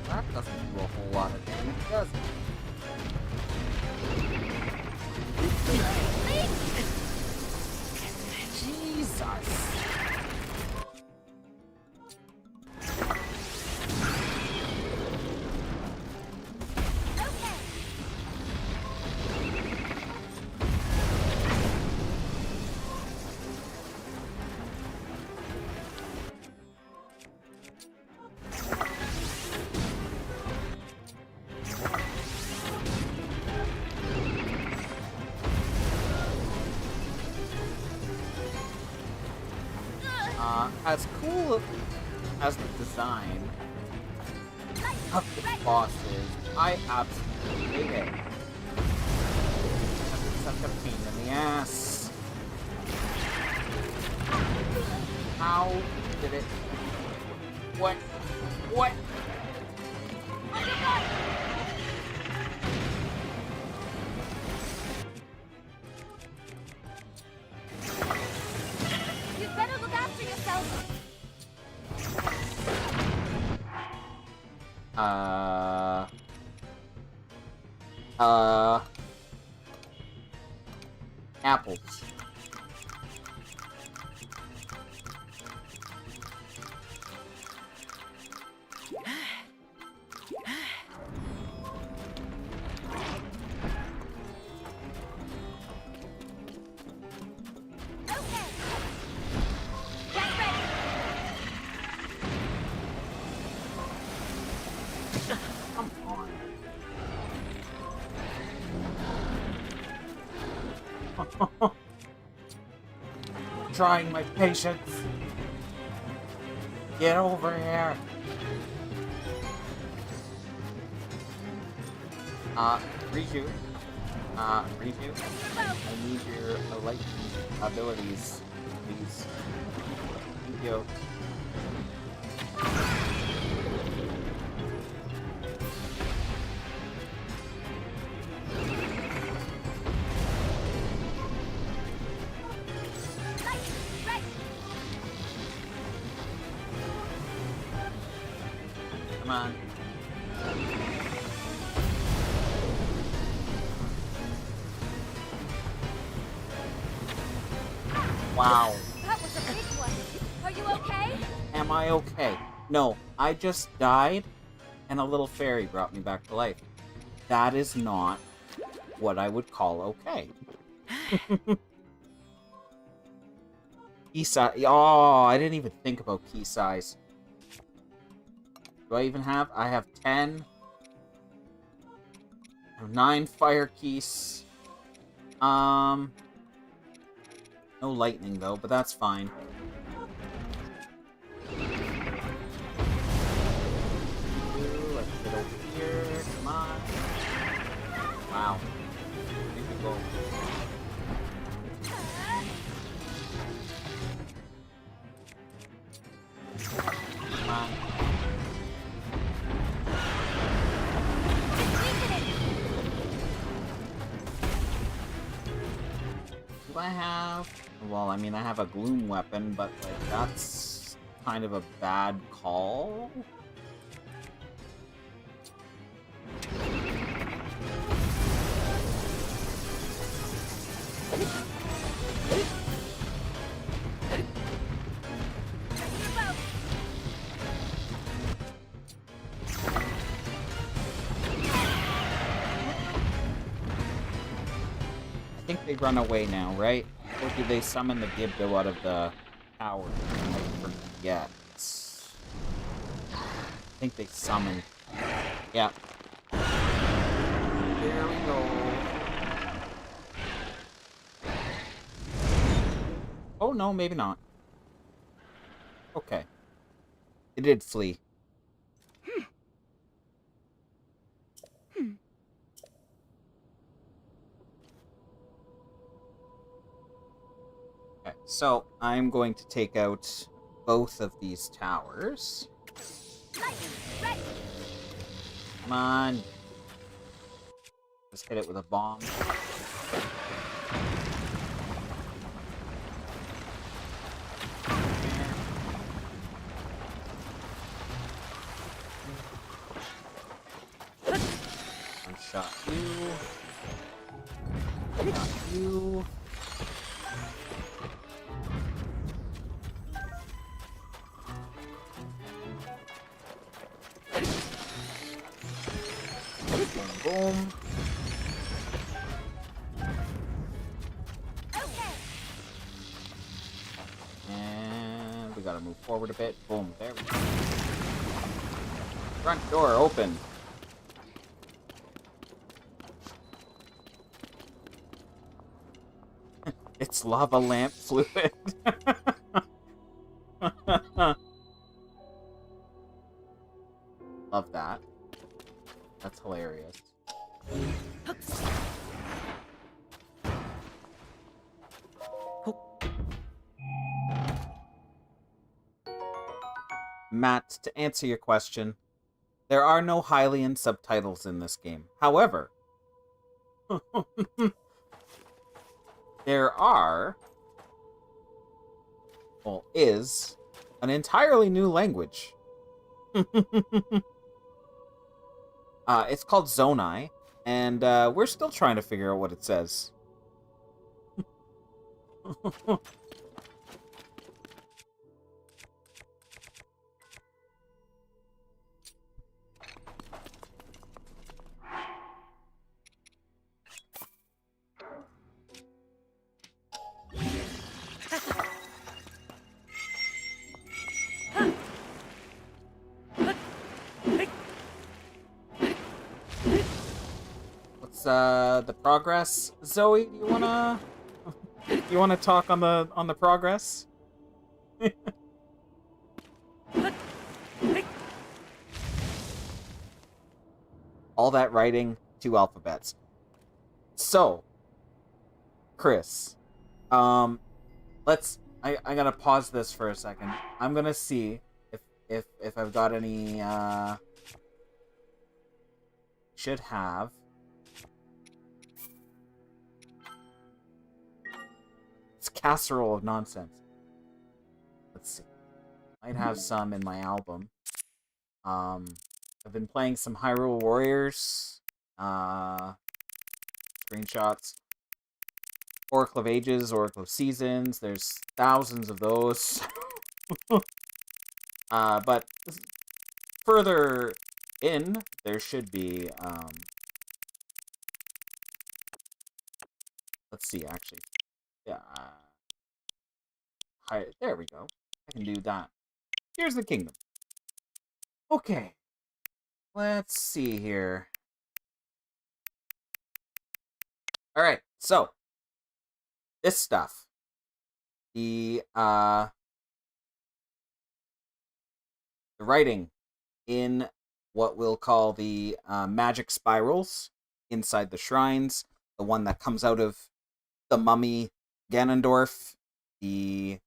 That doesn't do a whole lot of damage, does it? Jesus. Okay. As cool as the design of the boss is, I absolutely hate it. Because it's such a pain in the ass. How did it... What? What? You'd better look after yourself. Apples. Trying my patience. Get over here. Riju. Riju. I need your lightning abilities, please. Thank you. Come on. Wow. That was a big one. Are you okay? Am I okay? No, I just died, and a little fairy brought me back to life. That is not what I would call okay. Key size. Oh, I didn't even think about key size. Do I even have? I have 10. I have 9 fire keys. No lightning, though, but that's fine. Let's get over here. Come on. Wow. Here we go. Come on. Do I have... Well, I mean, I have a gloom weapon, but, like, that's kind of a bad call. I think they run away now, right? Or do they summon the Gibdo out of the tower? I forget. I think they summon. Yeah. There we go. Oh, no, maybe not. Okay. It did flee. Okay, so I'm going to take out both of these towers. Come on. Let's hit it with a bomb. One shot you. Shot you. Boom. Okay. And we gotta move forward a bit. Boom. There we go. Front door open. It's lava lamp fluid. Love that. That's hilarious. Matt, to answer your question, there are no Hylian subtitles in this game. However, there are, well, is an entirely new language. It's called Zonai, and we're still trying to figure out what it says. The progress, Zoe, do you wanna You want to talk on the progress? All that writing, 2 alphabets. So, Chris, I gotta pause this for a second. I'm gonna see if I've got any should have. It's casserole of nonsense. Let's see. Might have some in my album. I've been playing some Hyrule Warriors. Screenshots. Oracle of Ages, Oracle of Seasons. There's thousands of those. But further in, there should be, let's see, actually. Yeah. There we go. I can do that. Here's the kingdom. Okay. Let's see here. Alright, so. This stuff. The writing in what we'll call the magic spirals inside the shrines. The one that comes out of the mummy Ganondorf. The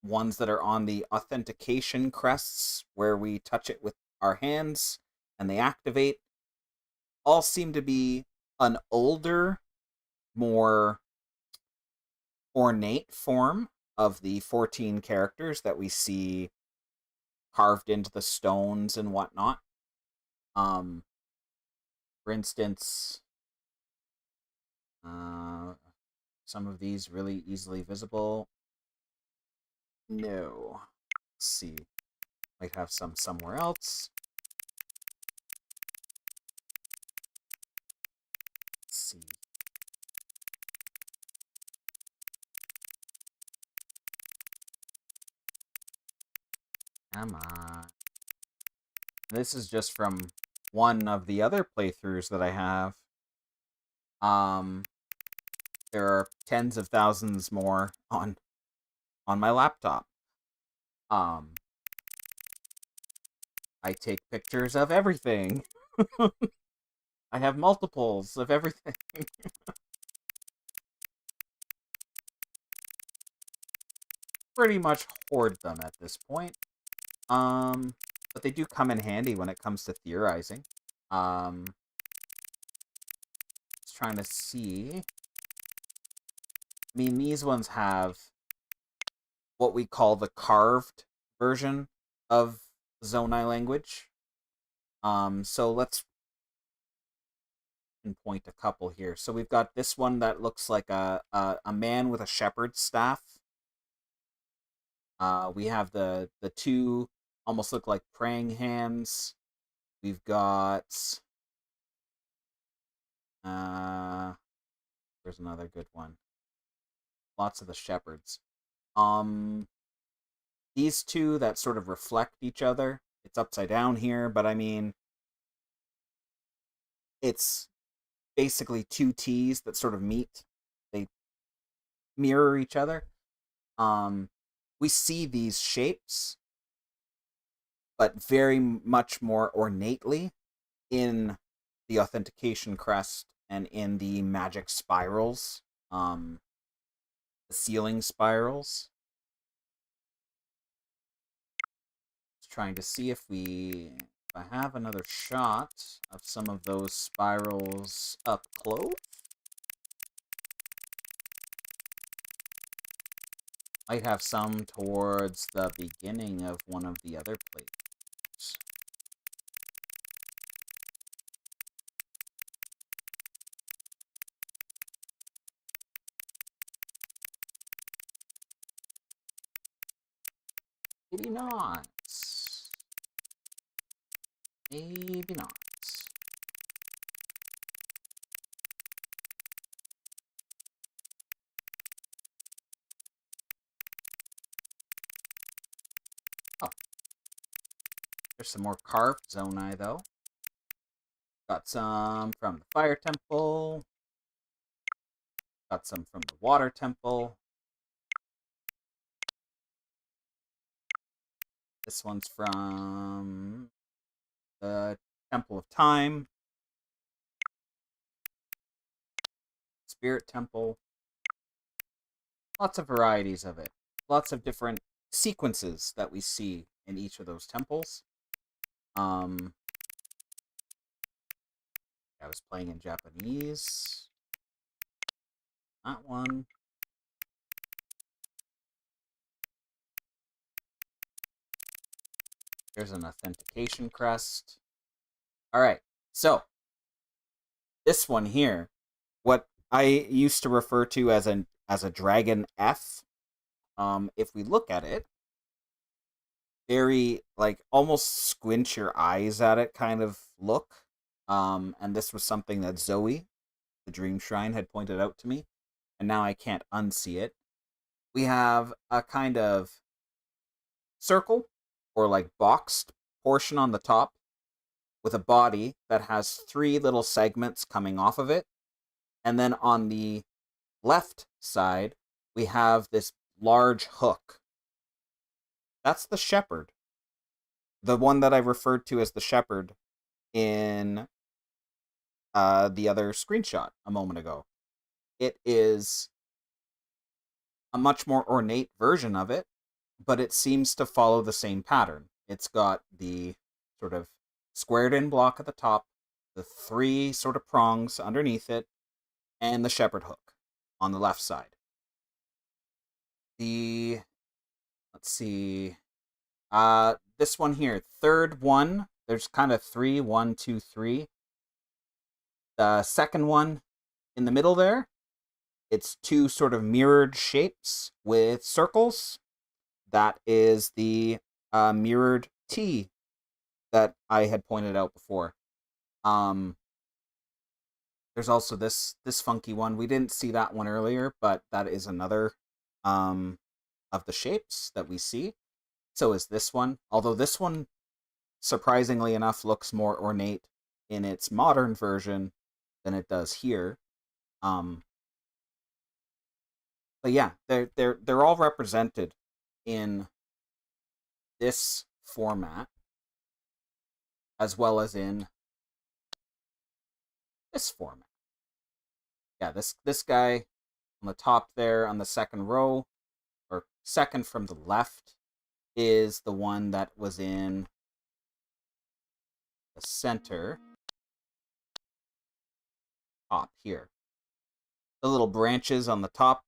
ones that are on the authentication crests where we touch it with our hands and they activate. All seem to be an older, more ornate form of the 14 characters that we see carved into the stones and whatnot. For instance, some of these really easily visible. No. Let's see. Might have some somewhere else. Let's see. Come on. This is just from one of the other playthroughs that I have. There are tens of thousands more on my laptop. I take pictures of everything. I have multiples of everything. Pretty much hoard them at this point. But they do come in handy when it comes to theorizing. Just trying to see. I mean, these ones have what we call the carved version of Zonai language. So let's pinpoint a couple here. So we've got this one that looks like a man with a shepherd's staff. We have the two almost look like praying hands. We've got there's another good one. Lots of the shepherds. These two that sort of reflect each other. It's upside down here, but I mean, it's basically two T's that sort of meet. They mirror each other. We see these shapes, but very much more ornately in the authentication crest and in the magic spirals, the ceiling spirals. Just trying to see if I have another shot of some of those spirals up close. Might have some towards the beginning of one of the other plates. Maybe not. Maybe not. Oh. There's some more carved Zonai, though. Got some from the Fire Temple. Got some from the water temple. This one's from the Temple of Time. Spirit Temple. Lots of varieties of it. Lots of different sequences that we see in each of those temples. I was playing in Japanese. That one. There's an authentication crest. All right, so this one here, what I used to refer to as a dragon F. If we look at it, very like almost squint your eyes at it kind of look. And this was something that Zoe, the Dream Shrine, had pointed out to me, and now I can't unsee it. We have a kind of circle or like boxed portion on the top with a body that has 3 little segments coming off of it. And then on the left side, we have this large hook. That's the shepherd. The one that I referred to as the shepherd in the other screenshot a moment ago. It is a much more ornate version of it, but it seems to follow the same pattern. It's got the sort of squared in block at the top, the 3 sort of prongs underneath it, and the shepherd hook on the left side. Let's see, this one here, third one, there's kind of 3, 1, 2, 3. The second one in the middle there, it's 2 sort of mirrored shapes with circles. That is the mirrored T that I had pointed out before. There's also this funky one. We didn't see that one earlier, but that is another of the shapes that we see. So is this one. Although this one, surprisingly enough, looks more ornate in its modern version than it does here. But yeah, they're all represented in this format, as well as in this format. Yeah, this guy on the top there on the second row, or second from the left, is the one that was in the center top here. The little branches on the top,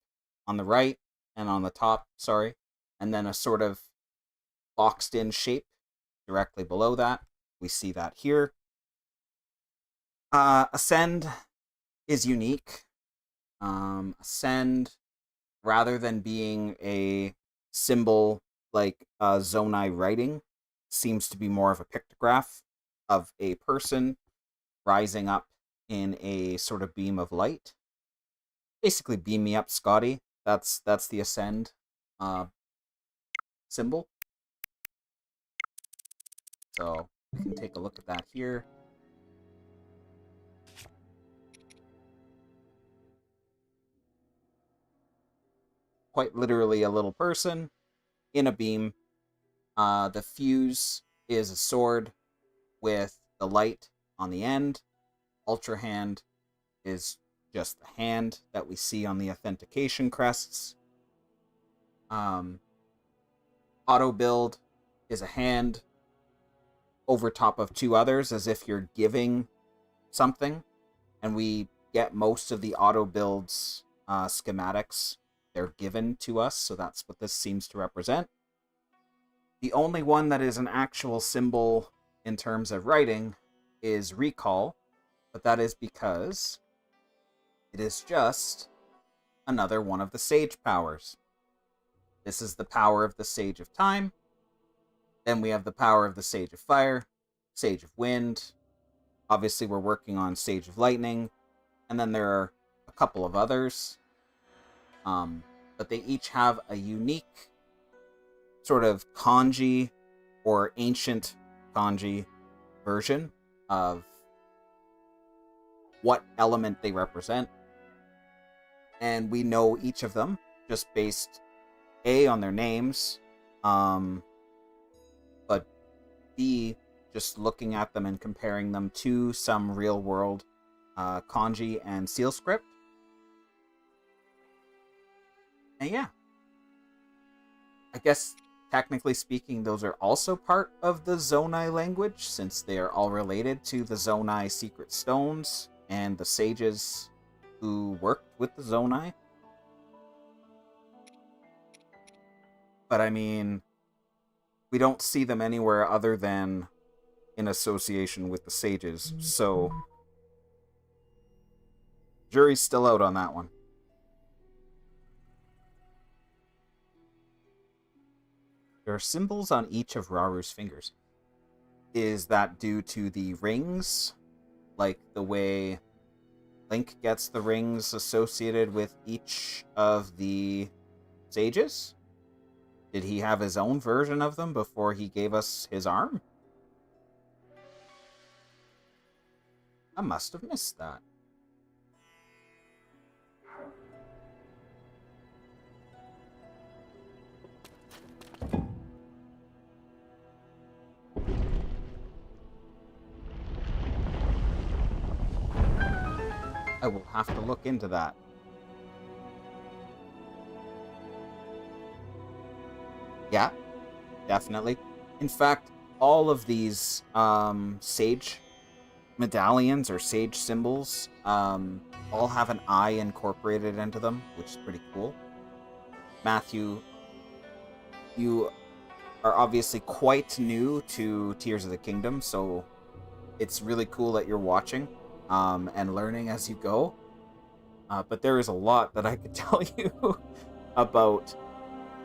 on the right, and on the top, sorry, and then a sort of boxed in shape directly below that. We see that here. Ascend is unique. Ascend, rather than being a symbol like Zonai writing, seems to be more of a pictograph of a person rising up in a sort of beam of light. Basically, beam me up, Scotty. That's the Ascend symbol. So we can take a look at that here. Quite literally a little person in a beam. The fuse is a sword with the light on the end. Ultra Hand is just the hand that we see on the authentication crests. Auto build is a hand over top of 2 others, as if you're giving something. And we get most of the auto builds schematics. They're given to us, so that's what this seems to represent. The only one that is an actual symbol in terms of writing is recall, but that is because it is just another one of the sage powers. This is the power of the Sage of Time. Then we have the power of the Sage of Fire, Sage of Wind. Obviously, we're working on Sage of Lightning. And then there are a couple of others. But they each have a unique sort of kanji or ancient kanji version of what element they represent. And we know each of them just based A, on their names, but B, just looking at them and comparing them to some real world kanji and seal script. And yeah, I guess technically speaking, those are also part of the Zonai language, since they are all related to the Zonai secret stones and the sages who worked with the Zonai. But I mean, we don't see them anywhere other than in association with the sages, so jury's still out on that one. There are symbols on each of Raru's fingers. Is that due to the rings? Like the way Link gets the rings associated with each of the sages? Did he have his own version of them before he gave us his arm? I must have missed that. I will have to look into that. Yeah, definitely. In fact, all of these sage medallions or sage symbols all have an eye incorporated into them, which is pretty cool. Matthew, you are obviously quite new to Tears of the Kingdom, so it's really cool that you're watching and learning as you go. But there is a lot that I could tell you about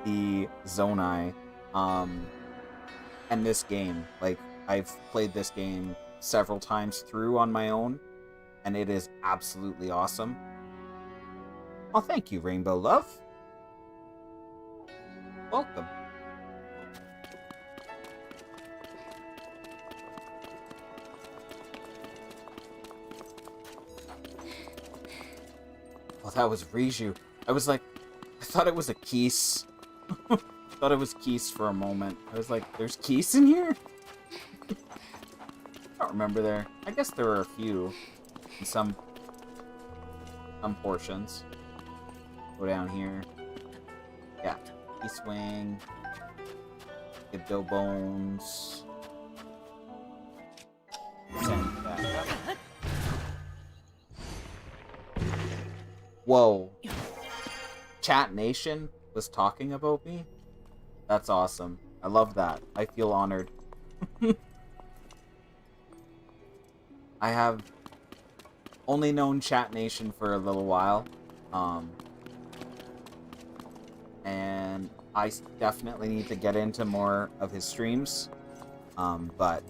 the Zonai and this game. Like, I've played this game several times through on my own, and it is absolutely awesome. Oh, thank you, Rainbow Love. Welcome. Oh, that was Riju. I was like, I thought it was a Keese. I thought it was Keese for a moment. I was like, there's Keese in here? I don't remember there. I guess there were a few in some portions. Go down here. Yeah. East Wing. Gerudo Bones. Send that up. Whoa. Chat Nation was talking about me? That's awesome. I love that. I feel honored. I have only known Chat Nation for a little while. And I definitely need to get into more of his streams. But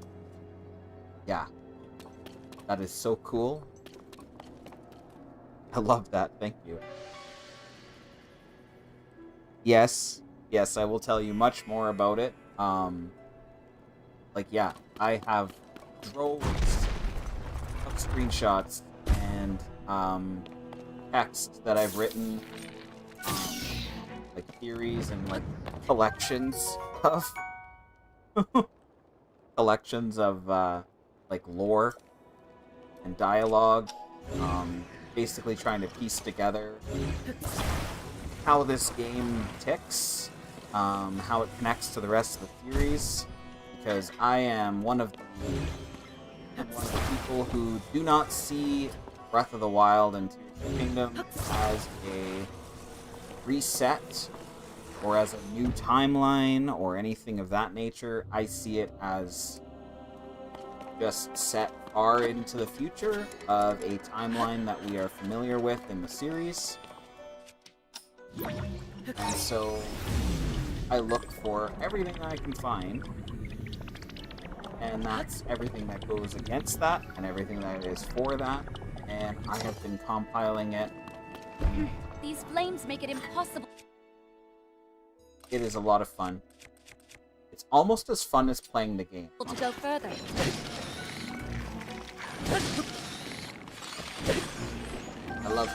yeah. That is so cool. I love that. Thank you. Yes, I will tell you much more about it. Like, yeah, I have droves of screenshots and text that I've written, like theories and like collections of like lore and dialogue. Basically trying to piece together how this game ticks, how it connects to the rest of the theories, because I am one of the people who do not see Breath of the Wild and Tears of the Kingdom as a reset or as a new timeline or anything of that nature. I see it as just set far into the future of a timeline that we are familiar with in the series. And so I look for everything I can find, and that's everything that goes against that and everything that is for that, and I have been compiling it. These flames make it impossible. It is a lot of fun. It's almost as fun as playing the game. To go further. I love it.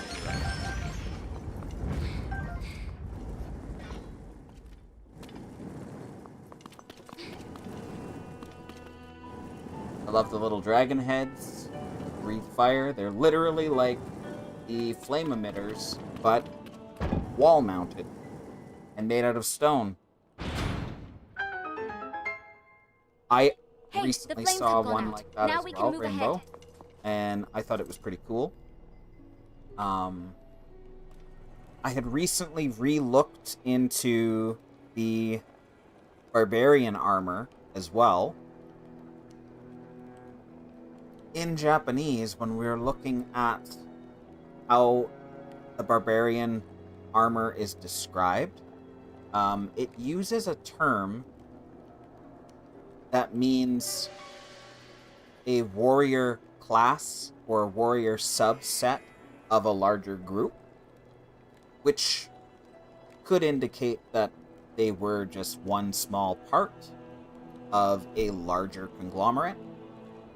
love the little dragon heads. Breathe fire. They're literally like the flame emitters, but wall mounted and made out of stone. I recently saw one like that as well, Rainbow, and I thought it was pretty cool. I had recently re-looked into the barbarian armor as well. In Japanese, when we were looking at how the barbarian armor is described, it uses a term that means a warrior class or a warrior subset of a larger group, which could indicate that they were just one small part of a larger conglomerate.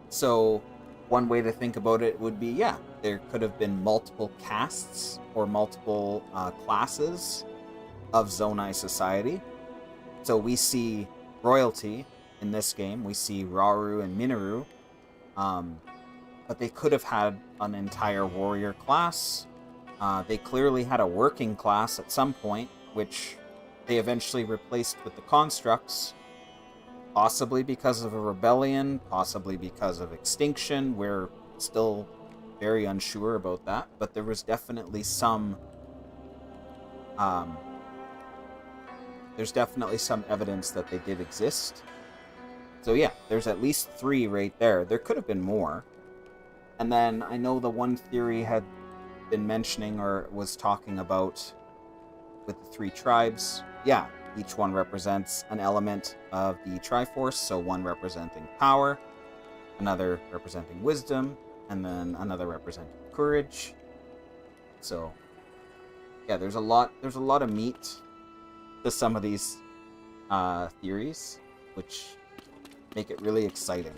So one way to think about it would be, yeah, there could have been multiple castes or multiple classes of Zonai society. So we see royalty in this game. We see Rauru and Minoru. But they could have had an entire warrior class. They clearly had a working class at some point, which they eventually replaced with the constructs. Possibly because of a rebellion, possibly because of extinction. We're still very unsure about that, but there was definitely some evidence that they did exist. So yeah, there's at least 3 right there. There could have been more. And then I know the one theory had been mentioning or was talking about with the 3 tribes. Yeah, each one represents an element of the Triforce, so one representing power, another representing wisdom, and then another representing courage. So yeah, there's a lot of meat to some of these theories, which make it really exciting.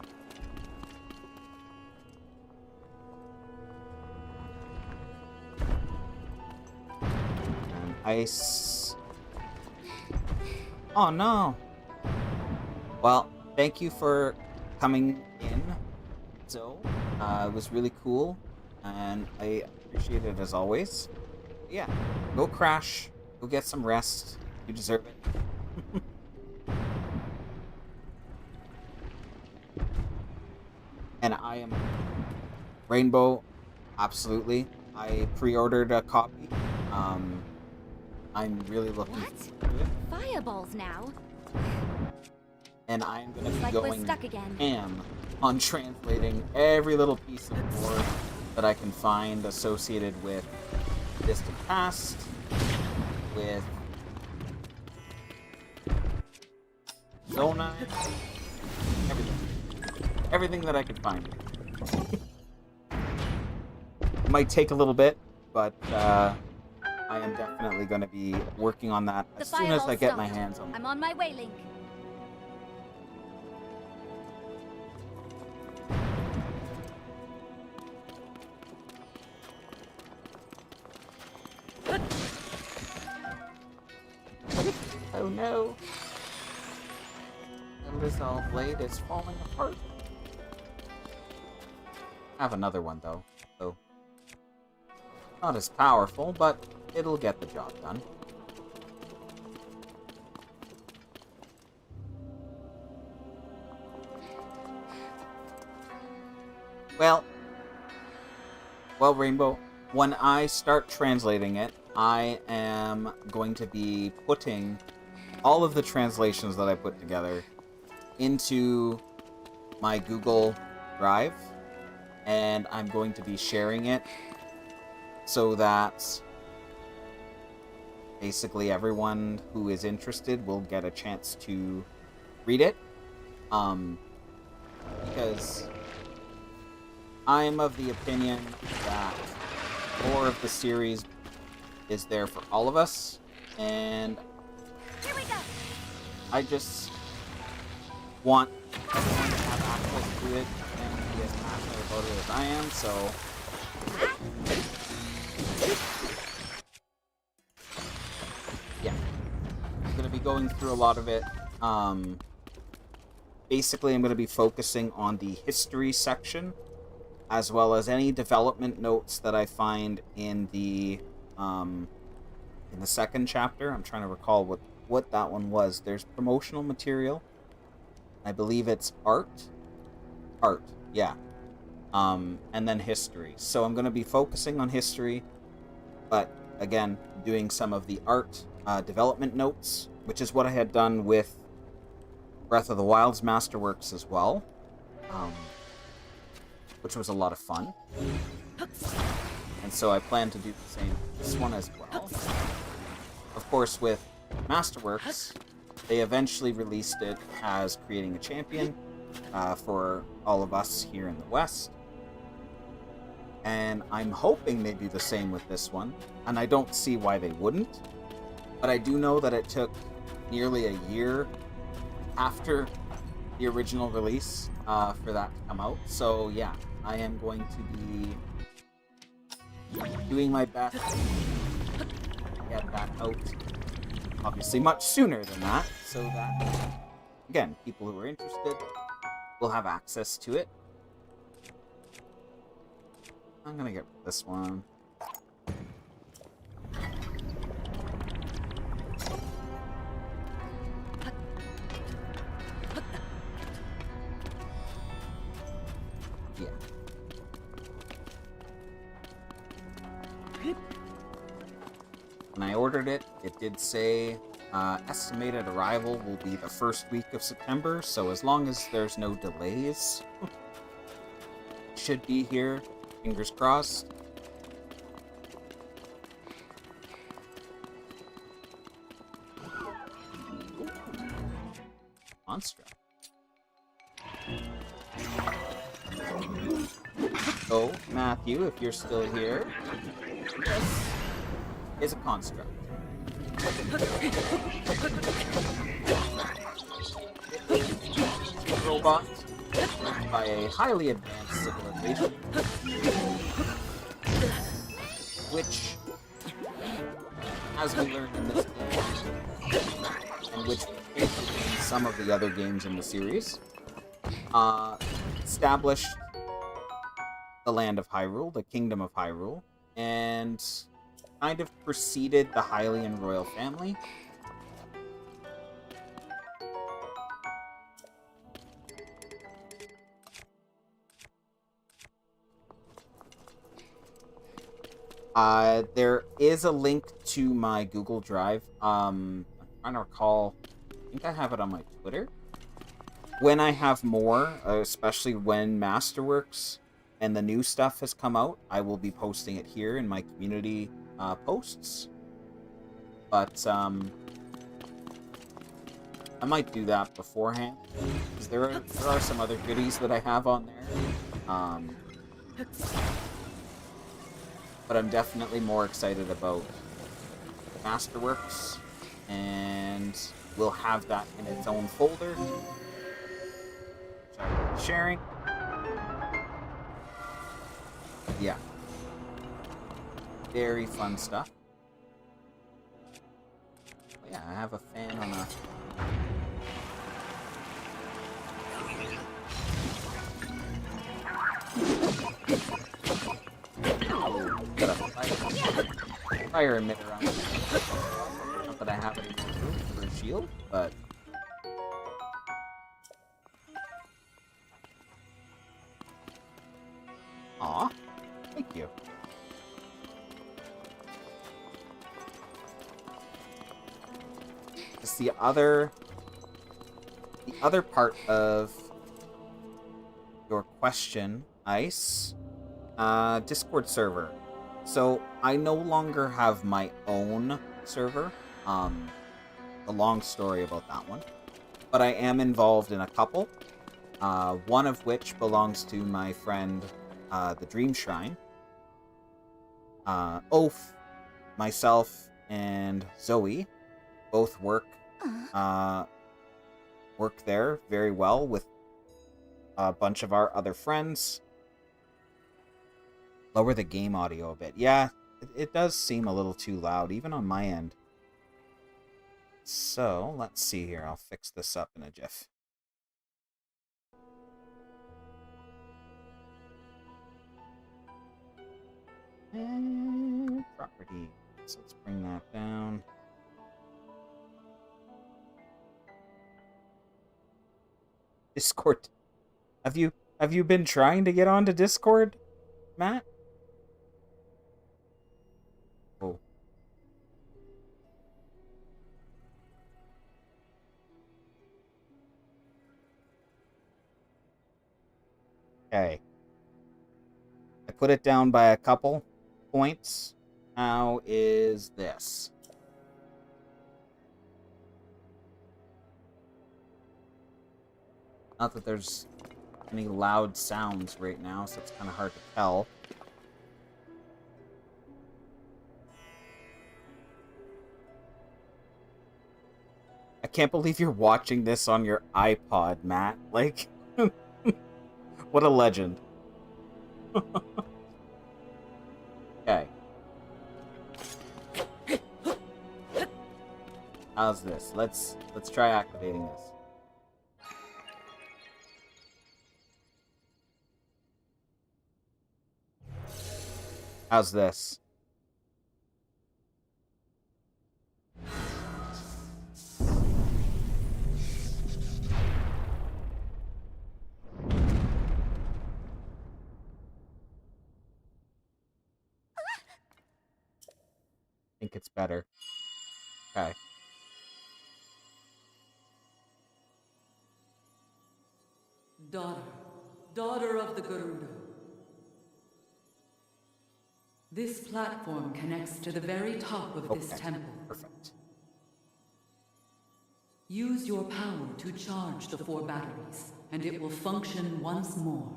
And ice. Oh no. Well, thank you for coming in. So, it was really cool, and I appreciate it as always. Yeah, go crash, go get some rest. You deserve it. And I am Rainbow, absolutely. I pre-ordered a copy. I'm really looking forward to it. Fireballs now? And I'm going to be going ham on translating every little piece of lore that I can find associated with Distant Past, with Zonai, everything that I could find. It might take a little bit, but I am definitely going to be working on that as soon as I get my hands on it. I'm on my way, Link. Oh no. The Lizal blade is falling apart. I have another one though, so not as powerful, but it'll get the job done. Well, Rainbow, when I start translating it, I am going to be putting all of the translations that I put together into my Google Drive, and I'm going to be sharing it so that basically everyone who is interested will get a chance to read it. Because I'm of the opinion that more of the series is there for all of us, and Here we go. I just want everyone to have access to it and be as passionate about it as I am, so yeah. I'm going to be going through a lot of it. basically I'm going to be focusing on the history section, as well as any development notes that I find in the second chapter. I'm trying to recall what that one was. There's promotional material. I believe it's art. Art, yeah. And then history. So I'm going to be focusing on history, but again, doing some of the art development notes, which is what I had done with Breath of the Wild's Masterworks as well, which was a lot of fun. And so I plan to do the same with this one as well. Of course, with Masterworks, they eventually released it as Creating a Champion for all of us here in the West. And I'm hoping they do the same with this one, and I don't see why they wouldn't. But I do know that it took nearly a year after the original release for that to come out. So yeah, I am going to be doing my best to get that out, obviously much sooner than that, so that, again, people who are interested will have access to it. I'm gonna get this one. Yeah. When I ordered it, it did say estimated arrival will be the first week of September, so as long as there's no delays, it should be here. Fingers crossed. Monster. So, Matthew, if you're still here, this is a construct. Robot by a highly advanced civilization, which, as we learned in this game, and which in some of the other games in the series, established the land of Hyrule, the Kingdom of Hyrule, and kind of preceded the Hylian royal family. There is a link to my Google Drive. I'm trying to recall. I think I have it on my Twitter. When I have more, especially when Masterworks and the new stuff has come out, I will be posting it here in my community posts. But I might do that beforehand, because there are some other goodies that I have on there. But I'm definitely more excited about Masterworks, and we'll have that in its own folder, which I'll be sharing. Yeah. Very fun stuff. Oh, yeah, I have a fan on a... Got a fire emitter on it. Not that I have any for a shield, but... Aw, thank you. It's the other part of your question, Ice. Discord server. So I no longer have my own server. A long story about that one. But I am involved in a couple. One of which belongs to my friend, the Dream Shrine. Oaf, myself, and Zoe both work there very well with a bunch of our other friends. Lower the game audio a bit. Yeah, it does seem a little too loud, even on my end. So, let's see here. I'll fix this up in a jiff. And property. So let's bring that down. Discord. Have you been trying to get onto Discord, Matt? Oh. Okay. I put it down by a couple points. How is this? Not that there's any loud sounds right now, so it's kind of hard to tell. I can't believe you're watching this on your iPod, Matt. Like, what a legend. Okay. How's this? Let's try activating this. How's this? I think it's better. Okay. Daughter of the Gerudo. This platform connects to the very top of this temple. Perfect. Use your power to charge the 4 batteries, and it will function once more.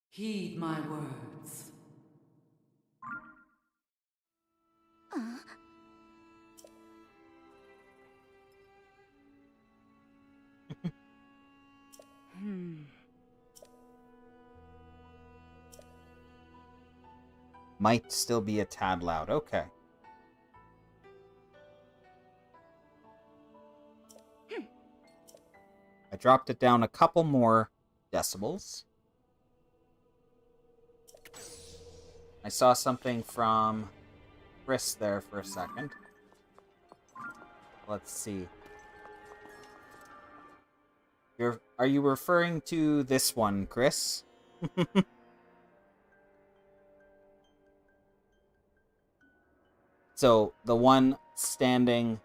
Heed my words. Might still be a tad loud. Okay. I dropped it down a couple more decibels. I saw something from Chris there for a second. Let's see. Are you referring to this one, Chris? So, the one standing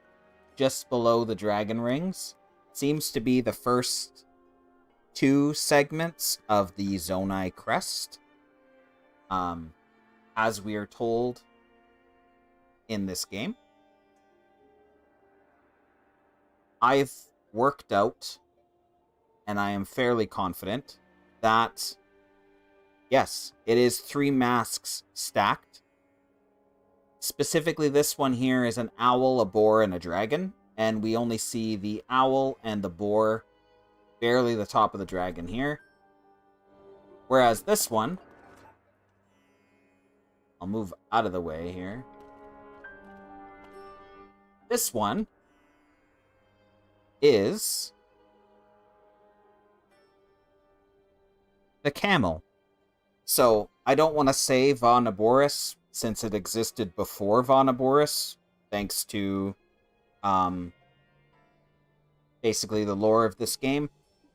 just below the dragon rings seems to be the first 2 segments of the Zonai crest. As we are told in this game. I've worked out, and I am fairly confident, that, yes, it is 3 masks stacked. Specifically, this one here is an owl, a boar, and a dragon. And we only see the owl and the boar, barely the top of the dragon here. Whereas this one, I'll move out of the way here. This one is the camel. So, I don't want to say Vonaboris, since it existed before Vonaboris, thanks to basically the lore of this game.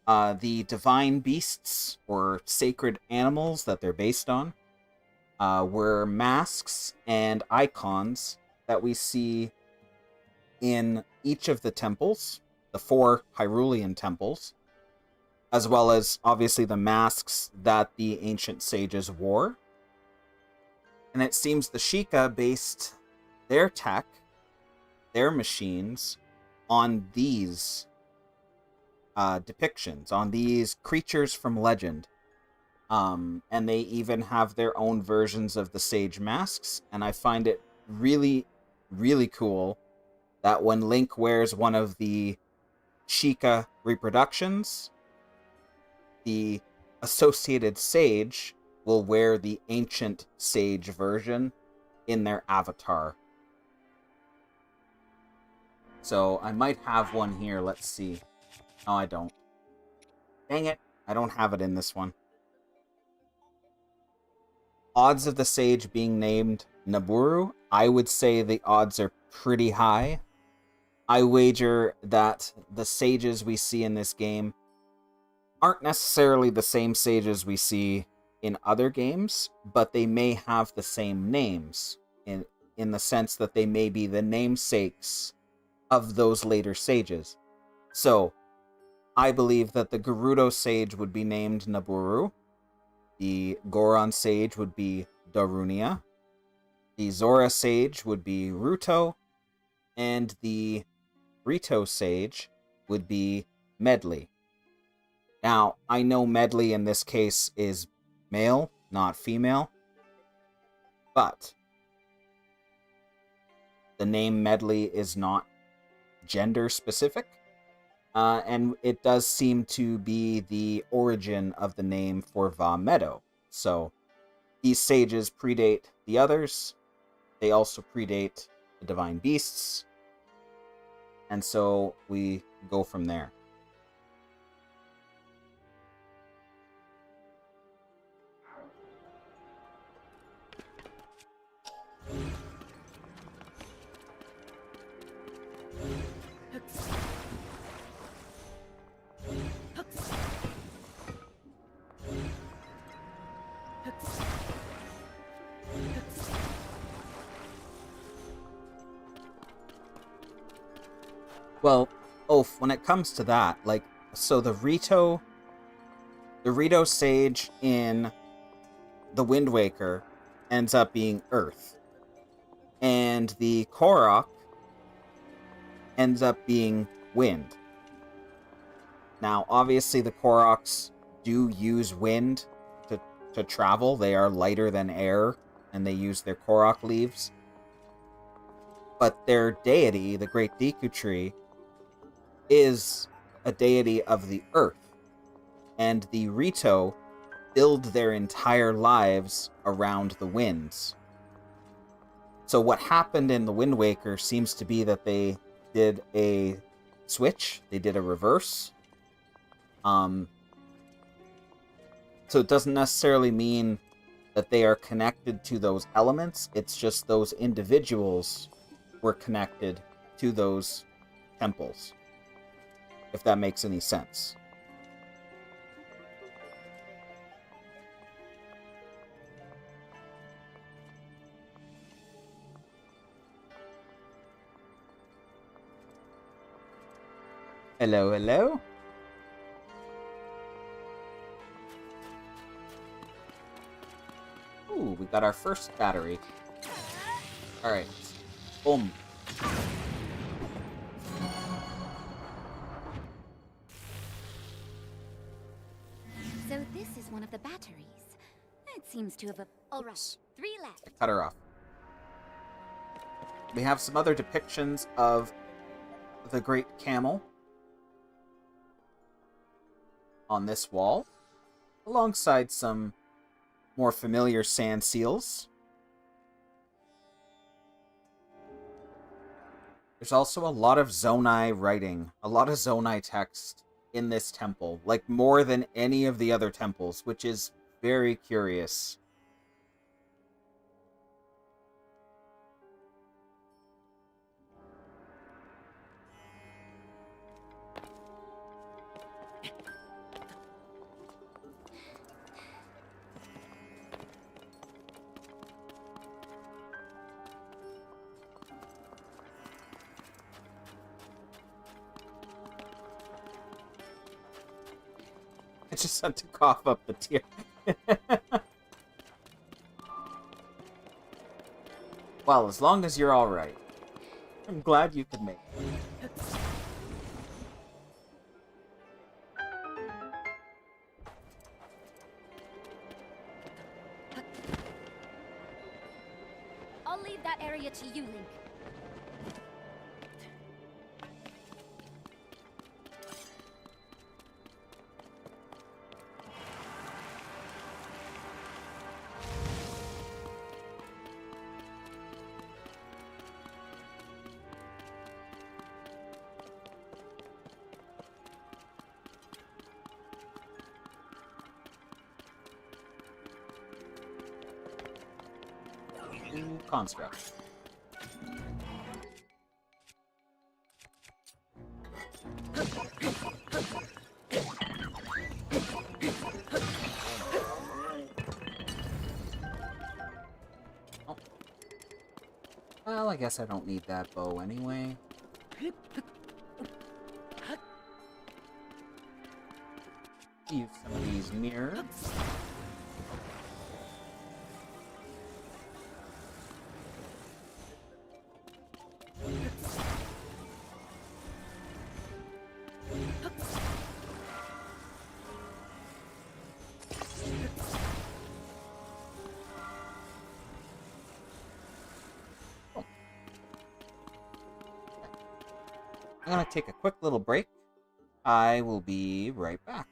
The divine beasts, or sacred animals that they're based on, were masks and icons that we see in each of the temples, the 4 Hyrulean temples, as well as, obviously, the masks that the ancient sages wore. And it seems the Sheikah based their tech, their machines, on these depictions, on these creatures from legend. And they even have their own versions of the sage masks, and I find it really, really cool that when Link wears one of the Sheikah reproductions, the associated sage will wear the ancient sage version in their avatar. So I might have one here. Let's see. No, I don't. Dang it. I don't have it in this one. Odds of the sage being named Naburu, I would say the odds are pretty high. I wager that the sages we see in this game aren't necessarily the same sages we see in other games, but they may have the same names in the sense that they may be the namesakes of those later sages. So, I believe that the Gerudo sage would be named Naburu, the Goron sage would be Darunia, the Zora sage would be Ruto, and the Rito sage would be Medley. Now, I know Medley in this case is male, not female, but the name Medley is not gender specific, and it does seem to be the origin of the name for Va Meadow. So, these sages predate the others, they also predate the divine beasts, and so we go from there. Well, Oaf, when it comes to that, like, so the Rito sage in the Wind Waker ends up being Earth, and the Korok ends up being Wind. Now, obviously, the Koroks do use wind to travel. They are lighter than air, and they use their Korok leaves. But their deity, the Great Deku Tree, is a deity of the earth, and the Rito build their entire lives around the winds. So what happened in the Wind Waker seems to be that they did a switch, they did a reverse. So it doesn't necessarily mean that they are connected to those elements, it's just those individuals were connected to those temples. If that makes any sense. Hello, hello? Ooh, we got our first battery. Alright. Boom. So this is one of the batteries. It seems to have a... All right, 3 left. I cut her off. We have some other depictions of the Great Camel on this wall, alongside some more familiar sand seals. There's also a lot of Zonai writing, a lot of Zonai text in this temple, like more than any of the other temples, which is very curious. I just had to cough up the tear. Well, as long as you're alright. I'm glad you could make it. I'll leave that area to you, Link. to construct. Oh. Well, I guess I don't need that bow anyway. Use some of these mirrors. I'm gonna take a quick little break. I will be right back.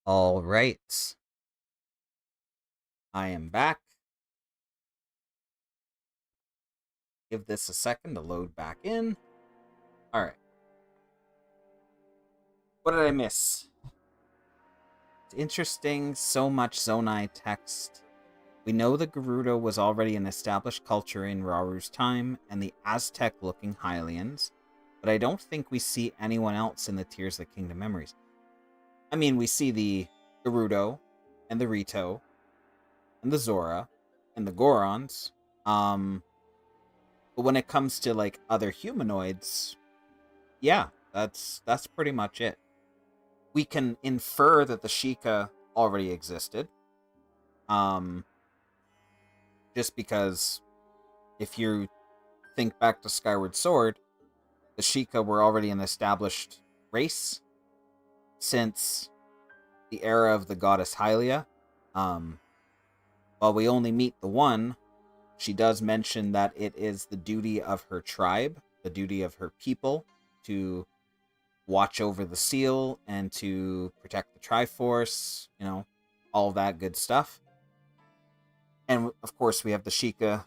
All right. I am back. Give this a second to load back in. All right. What did I miss? It's interesting. So much Zonai text. We know the Gerudo was already an established culture in Raru's time and the Aztec-looking Hylians, but I don't think we see anyone else in the Tears of the Kingdom memories. I mean, we see the Gerudo and the Rito and the Zora and the Gorons. But when it comes to like other humanoids, yeah, that's pretty much it. We can infer that the Sheikah already existed. Just because if you think back to Skyward Sword, the Sheikah were already an established race since the era of the goddess Hylia. While we only meet the one, she does mention that it is the duty of her tribe, the duty of her people, to watch over the seal and to protect the Triforce, you know, all that good stuff. And of course, we have the Sheikah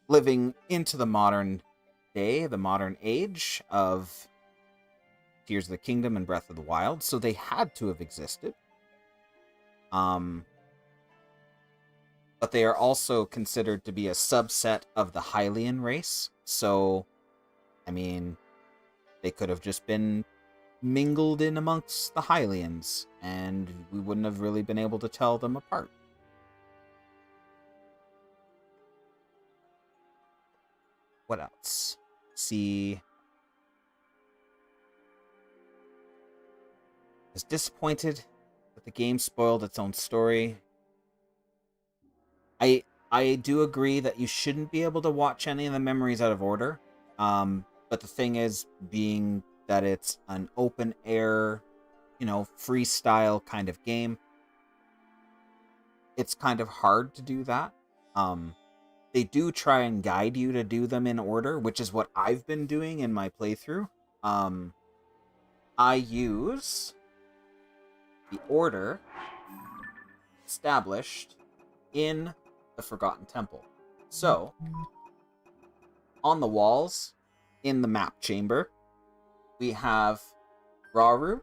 living into the modern day, the modern age of Tears of the Kingdom and Breath of the Wild, so they had to have existed. But they are also considered to be a subset of the Hylian race, so, I mean, they could have just been mingled in amongst the Hylians, and we wouldn't have really been able to tell them apart. What else? See. I was disappointed that the game spoiled its own story. I do agree that you shouldn't be able to watch any of the memories out of order. But the thing is, being that it's an open air, you know, freestyle kind of game, it's kind of hard to do that. They do try and guide you to do them in order, which is what I've been doing in my playthrough. I use the order established in the Forgotten Temple. So, on the walls, in the map chamber, we have Rauru,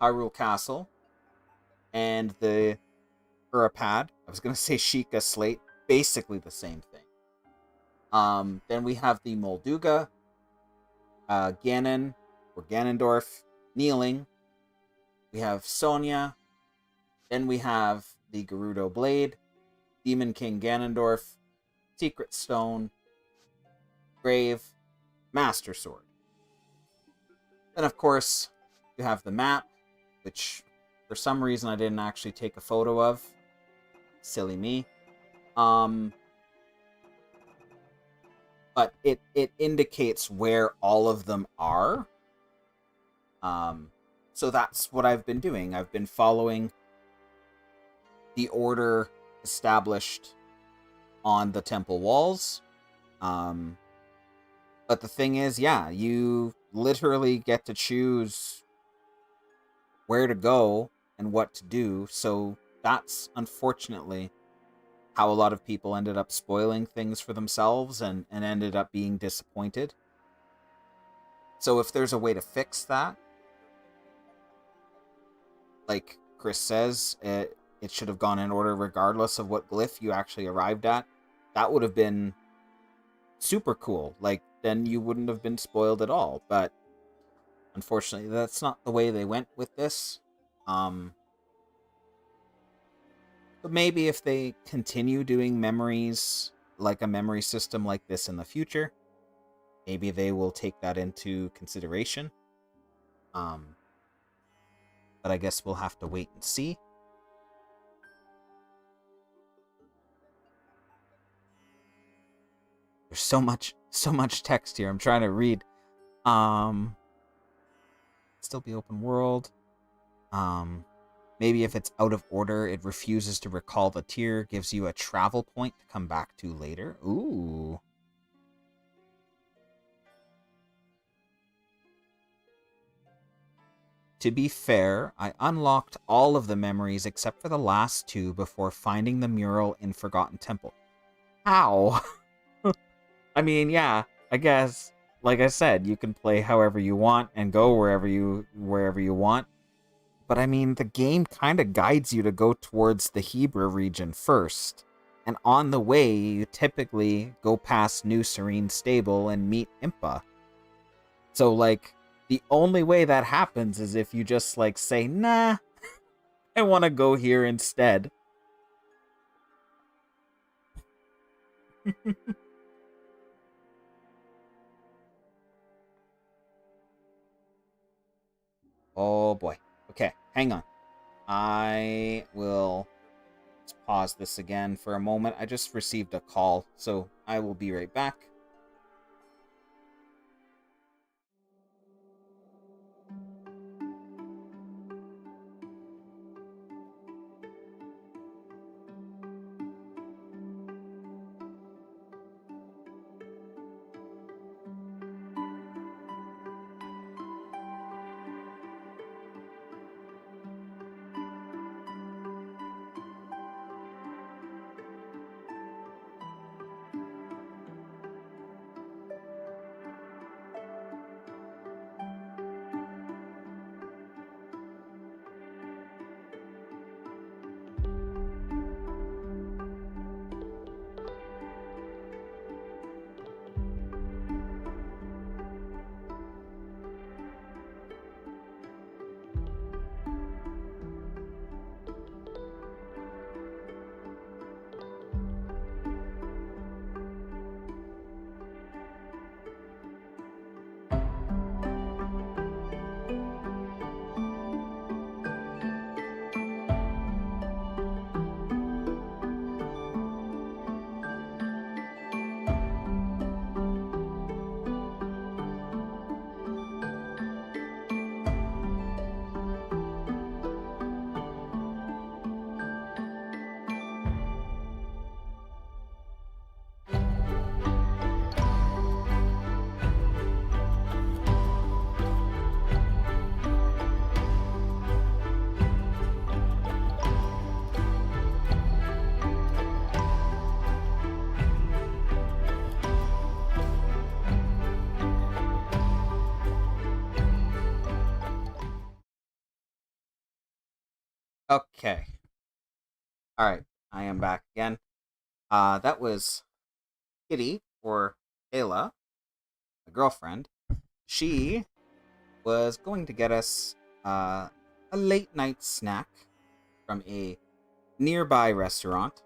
Hyrule Castle, and the Urapad. I was going to say Sheikah Slate, basically the same thing. Then we have the Molduga, Ganon, or Ganondorf, kneeling. We have Sonia. Then we have the Gerudo Blade, Demon King Ganondorf, Secret Stone, Grave, Master Sword. Then, of course, you have the map, which for some reason I didn't actually take a photo of. Silly me. But it indicates where all of them are. So that's what I've been doing. I've been following the order established on the temple walls. But the thing is, yeah, you literally get to choose where to go and what to do. So that's unfortunately how a lot of people ended up spoiling things for themselves and ended up being disappointed. So if there's a way to fix that, like Chris says, it should have gone in order regardless of what glyph you actually arrived at. That would have been super cool. Like, then you wouldn't have been spoiled at all. But unfortunately, that's not the way they went with this. But maybe if they continue doing memories, like a memory system like this in the future, maybe they will take that into consideration. But I guess we'll have to wait and see. There's so much text here. I'm trying to read. Still be open world. Maybe if it's out of order, it refuses to recall the tier, gives you a travel point to come back to later. Ooh. to be fair, I unlocked all of the memories except for the last two before finding the mural in Forgotten Temple. How? I mean, yeah, I guess, like I said, you can play however you want and go wherever you want. But I mean, the game kind of guides you to go towards the Hebra region first. And on the way, you typically go past New Serene Stable and meet Impa. So, like, the only way that happens is if you just, like, say, nah, I want to go here instead. Oh, boy. Okay, hang on. I will pause this again for a moment. I just received a call, so I will be right back. Okay. Alright, I am back again. That was Kitty, or Ayla, my girlfriend. She was going to get us a late night snack from a nearby restaurant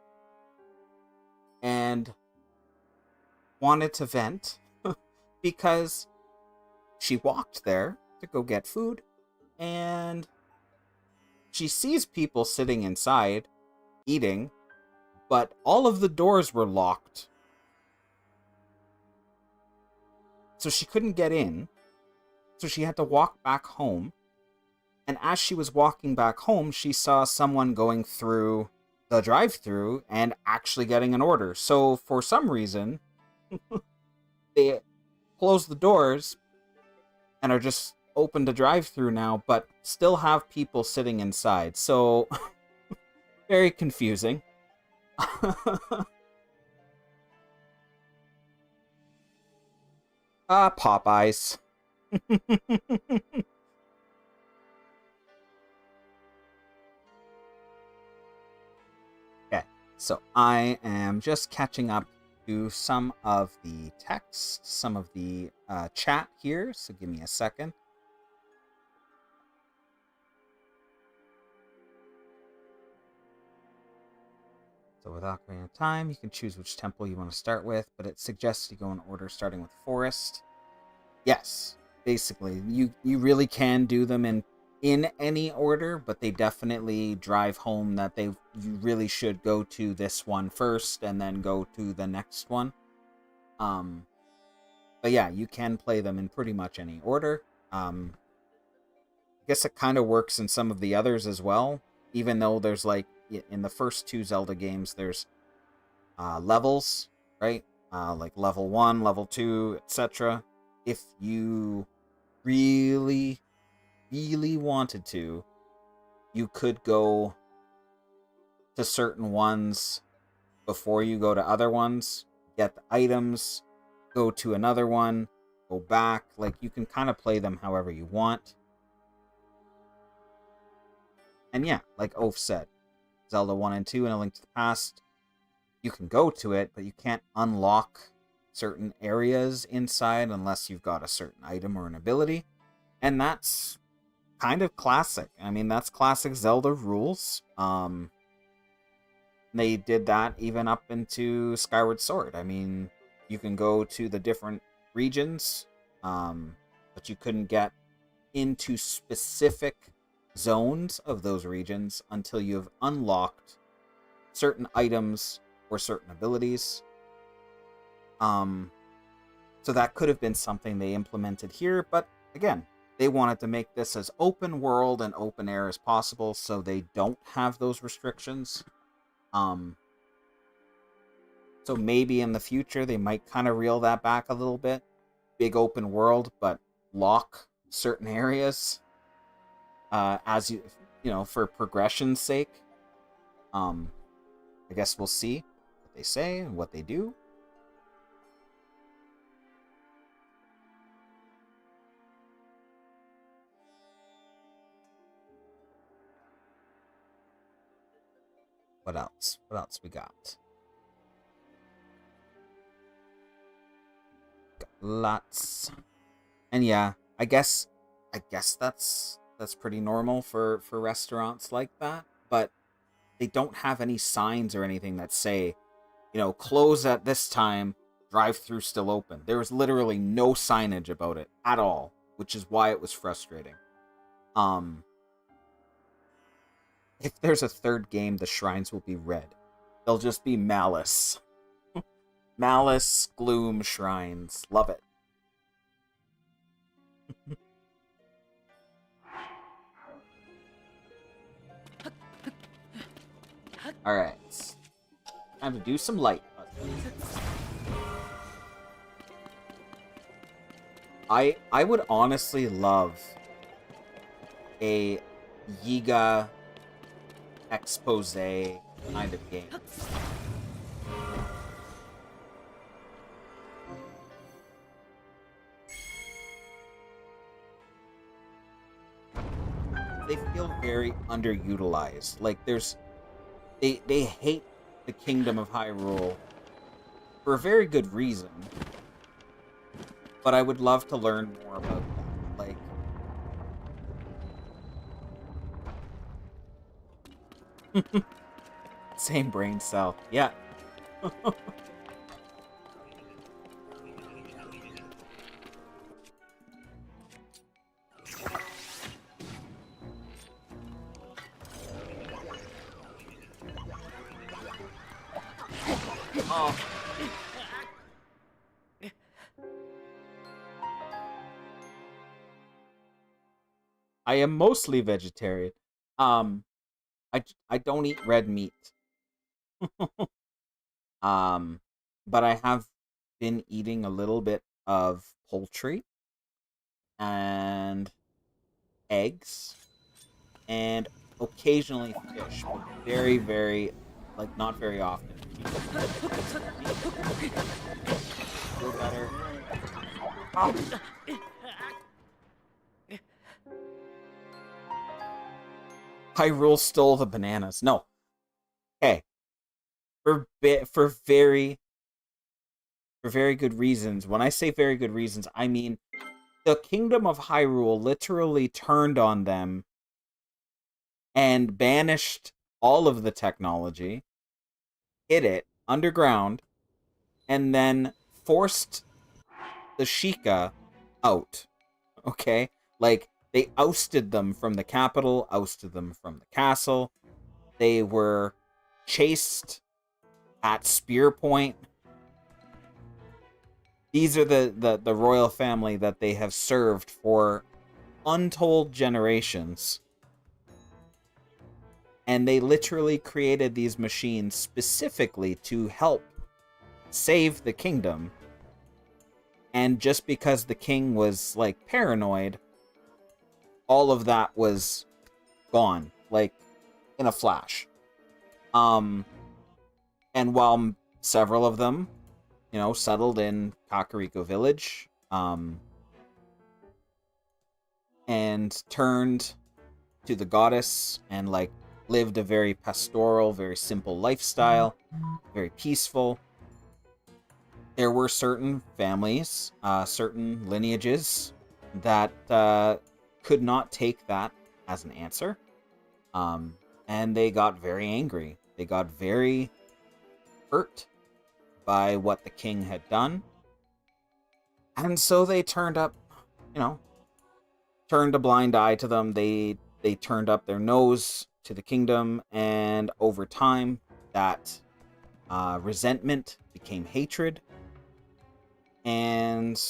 and wanted to vent because she walked there to go get food and she sees people sitting inside eating, but all of the doors were locked. So she couldn't get in. So she had to walk back home. And as she was walking back home, she saw someone going through the drive-thru and actually getting an order. So for some reason, they closed the doors and are just open to drive-thru now, but still have people sitting inside. So very confusing. Popeyes. Okay, so I am just catching up to some of the text, some of the chat here, so give me a second. So with Ocarina of Time, you can choose which temple you want to start with, but it suggests you go in order starting with Forest. Yes, basically. You really can do them in any order, but they definitely drive home that you really should go to this one first and then go to the next one. But yeah, you can play them in pretty much any order. I guess it kind of works in some of the others as well, even though there's like in the first two Zelda games, there's levels, right? Like level 1, level 2, etc. If you really really wanted to, you could go to certain ones before you go to other ones, get the items, go to another one, go back. Like, you can kind of play them however you want. And yeah, like Oaf said, Zelda 1 and 2 and A Link to the Past, you can go to it, but you can't unlock certain areas inside unless you've got a certain item or an ability. And that's kind of classic. I mean, that's classic Zelda rules. They did that even up into Skyward Sword. I mean, you can go to the different regions, but you couldn't get into specific zones of those regions until you've unlocked certain items or certain abilities. So that could have been something they implemented here, but again, they wanted to make this as open world and open air as possible, so they don't have those restrictions. So maybe in the future they might kind of reel that back a little bit. Big open world, but lock certain areas as you know, for progression's sake. I guess we'll see what they say and what they do. What else? What else we got? Got lots. And yeah, I guess that's pretty normal for restaurants like that, but they don't have any signs or anything that say, you know, close at this time, drive-through still open. There was literally no signage about it at all, which is why it was frustrating. If there's a third game, the shrines will be red. They'll just be malice. Malice, gloom, shrines. Love it. Alright. Time to do some light. I would honestly love a Yiga expose kind of game. They feel very underutilized. Like they hate the Kingdom of Hyrule for a very good reason. But I would love to learn more about that. Like, same brain cell. Yeah. Oh. I am mostly vegetarian. I don't eat red meat. But I have been eating a little bit of poultry and eggs and occasionally fish, but very, very, like, not very often. Feel better. Oh. Hyrule stole the bananas. No. Hey. For very good reasons. When I say very good reasons, I mean the Kingdom of Hyrule literally turned on them and banished all of the technology, hid it underground, and then forced the Sheikah out. Okay? Like, they ousted them from the capital, ousted them from the castle. They were chased at spear point. These are the royal family that they have served for untold generations. And they literally created these machines specifically to help save the kingdom. And just because the king was, like, paranoid, all of that was gone, like, in a flash. And while several of them, you know, settled in Kakariko Village, and turned to the goddess and, like, lived a very pastoral, very simple lifestyle, very peaceful. There were certain families, certain lineages that could not take that as an answer. And they got very angry. They got very hurt by what the king had done. And so they turned up, you know, turned a blind eye to them. They turned up their nose to the kingdom, and over time, that resentment became hatred. And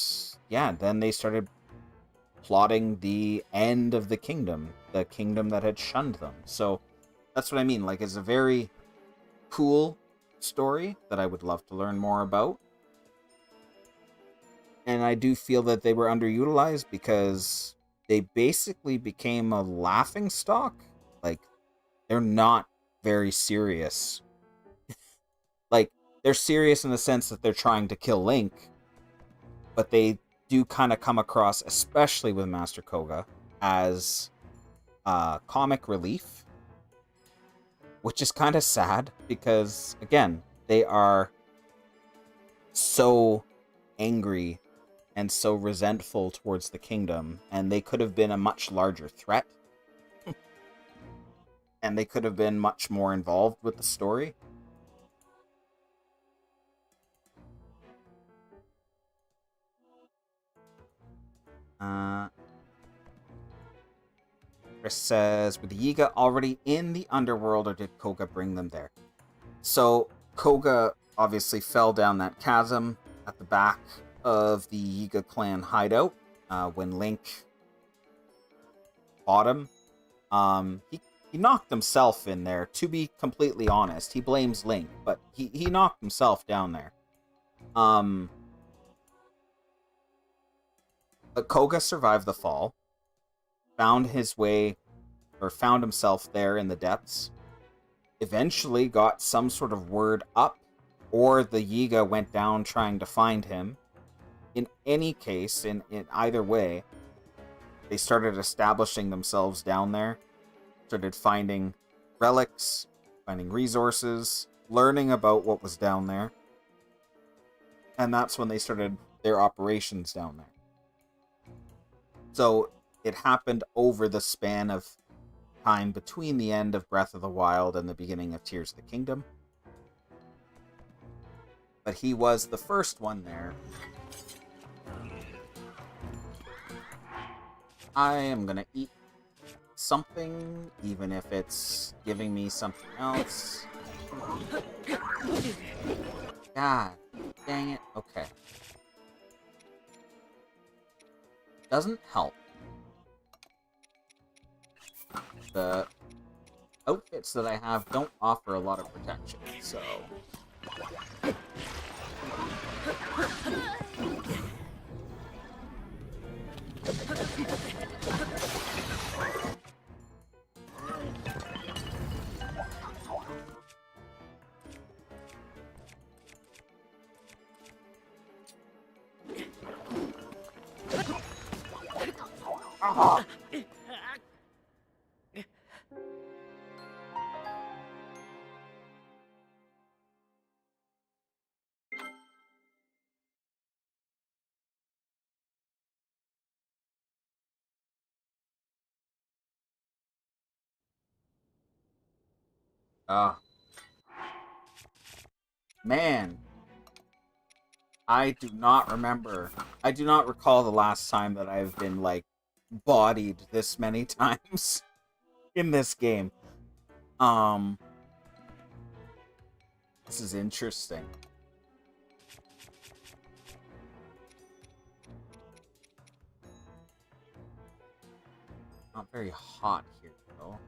yeah, then they started plotting the end of the kingdom that had shunned them. So that's what I mean. Like, it's a very cool story that I would love to learn more about. And I do feel that they were underutilized because they basically became a laughing stock. Like, they're not very serious. Like, they're serious in the sense that they're trying to kill Link, but they do kind of come across, especially with Master Koga, as comic relief, which is kind of sad because, again, they are so angry and so resentful towards the kingdom, and they could have been a much larger threat. And they could have been much more involved with the story. Chris says, were the Yiga already in the underworld, or did Koga bring them there? So, Koga obviously fell down that chasm at the back of the Yiga clan hideout when Link fought him. He knocked himself in there, to be completely honest. He blames Link, but he knocked himself down there. But Koga survived the fall, found himself there in the depths, eventually got some sort of word up, or the Yiga went down trying to find him. In any case, in either way, they started establishing themselves down there, started finding relics, finding resources, learning about what was down there. And that's when they started their operations down there. So it happened over the span of time between the end of Breath of the Wild and the beginning of Tears of the Kingdom. But he was the first one there. I am going to eat something, even if it's giving me something else. God dang it. Okay. Doesn't help. The outfits that I have don't offer a lot of protection, so... Ah. Man. I do not remember. I do not recall the last time that I've been, like, bodied this many times in this game. This is interesting. Not very hot here, though.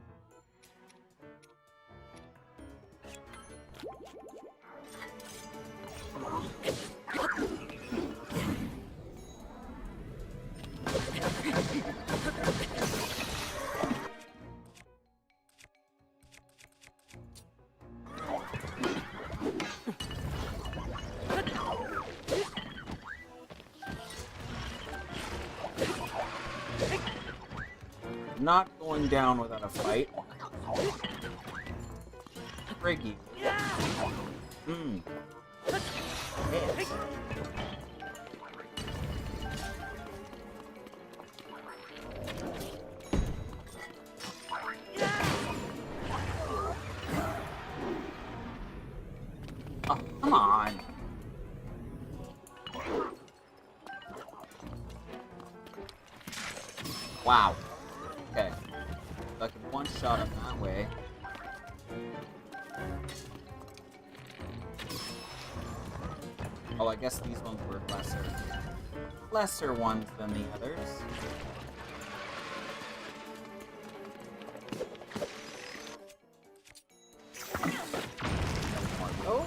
not going down without a fight. Friggy. Hmm. Yes. Oh, come on. Wow. Okay. So I can one-shot him that way. Oh, I guess these ones were lesser ones than the others. More of those.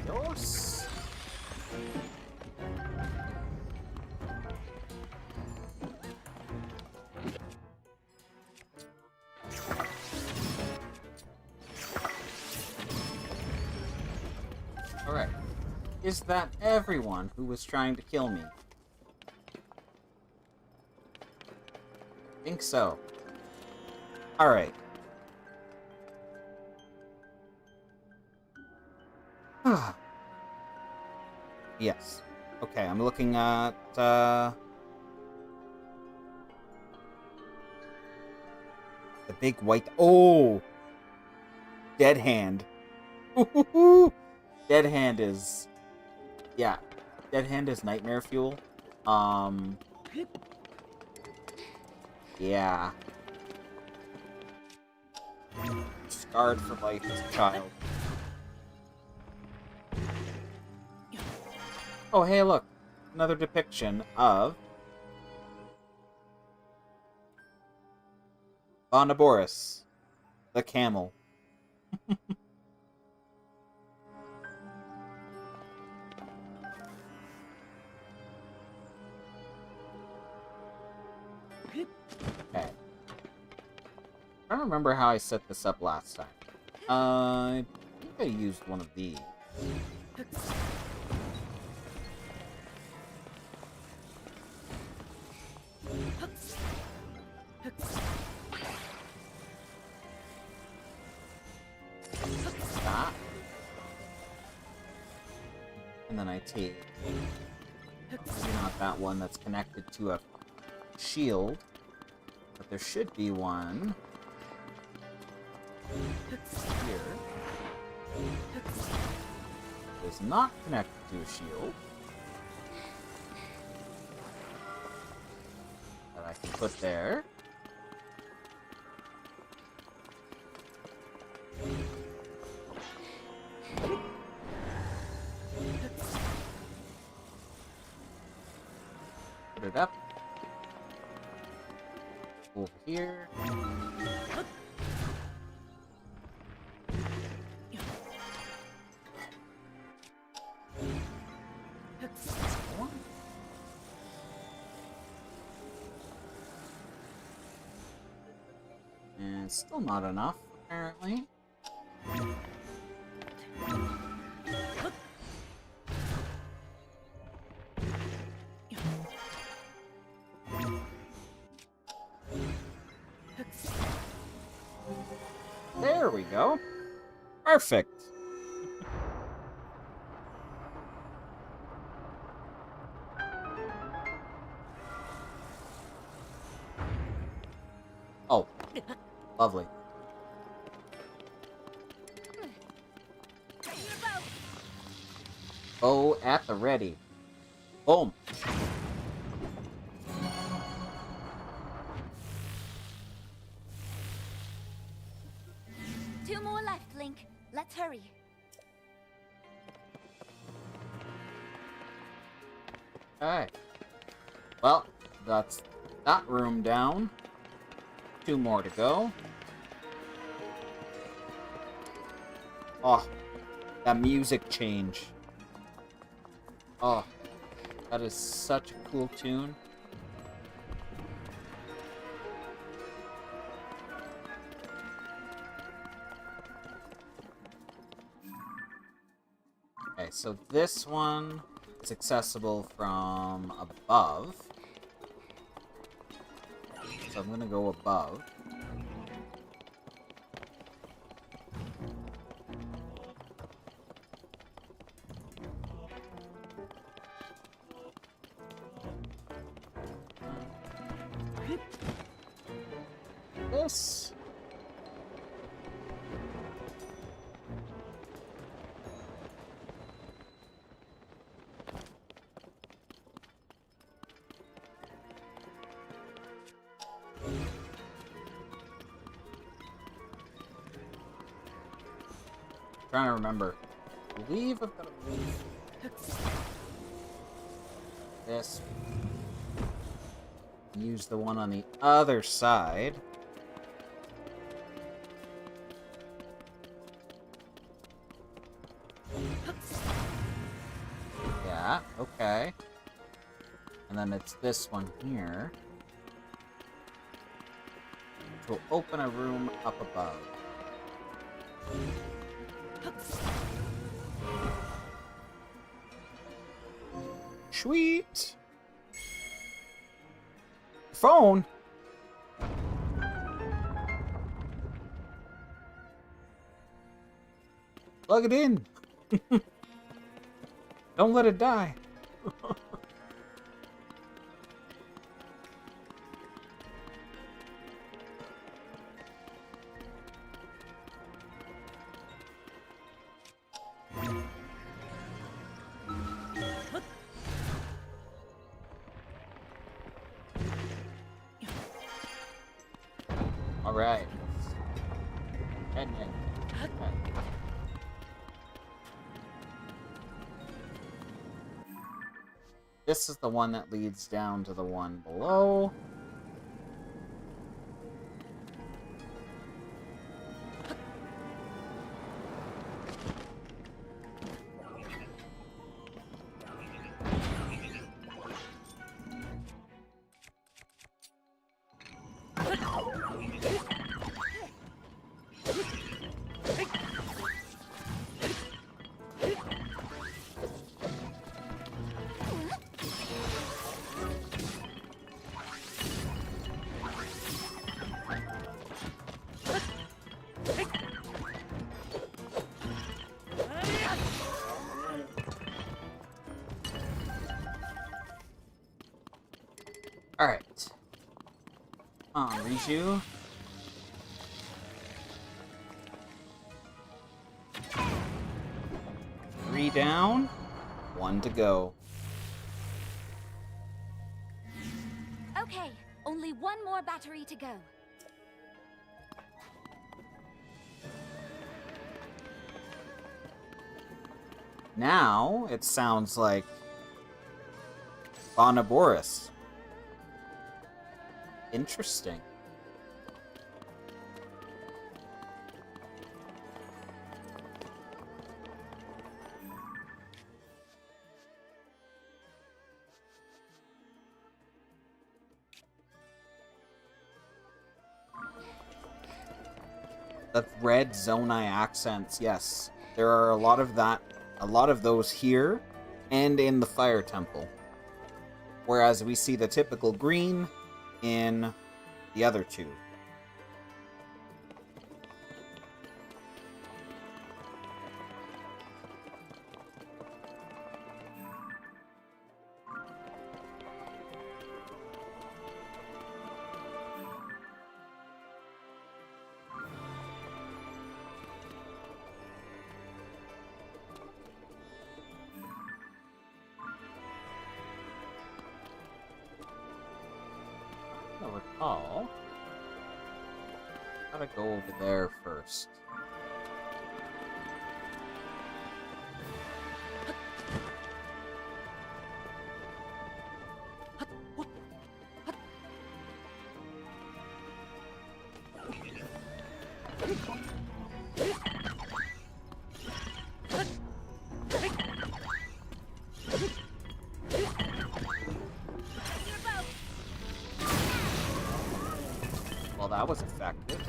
Those. Alright. Is that everyone who was trying to kill me? Think so. Alright. Yes. Okay, I'm looking at, the big white... Oh! Dead Hand. Dead Hand is... Yeah. Dead Hand is nightmare fuel. Yeah. Scarred for life as a child. Oh, hey, look. Another depiction of Bonaboris, the camel. Okay. I don't remember how I set this up last time. I think I used one of these. That. And then I take... Maybe not that one that's connected to a shield. But there should be one here. It is not connected to a shield. That I can put there. Put it up. Over here. And still not enough, apparently. There we go. Perfect. Oh, lovely. Oh, at the ready. Boom. Two more left, Link. Let's hurry. Alright. Well, that's that room down. Two more to go. Oh, that music change. Oh, that is such a cool tune. Okay, so this one is accessible from above. So I'm gonna go above. This. Trying to remember. I believe I've got to move this. Use the one on the other side. Yeah, okay. And then it's this one here. Which will open a room up above. Sweet! Phone? Plug it in! Don't let it die. Alright. Okay. This is the one that leads down to the one below. Alright. Come on, Riju. Three down, one to go. Okay, only one more battery to go. Now, it sounds like Bonaboris. Interesting. The red Zonai accents, yes. There are a lot of those here and in the Fire Temple. Whereas we see the typical green in the other two. I recall. Gotta go over there first. Well, that was effective.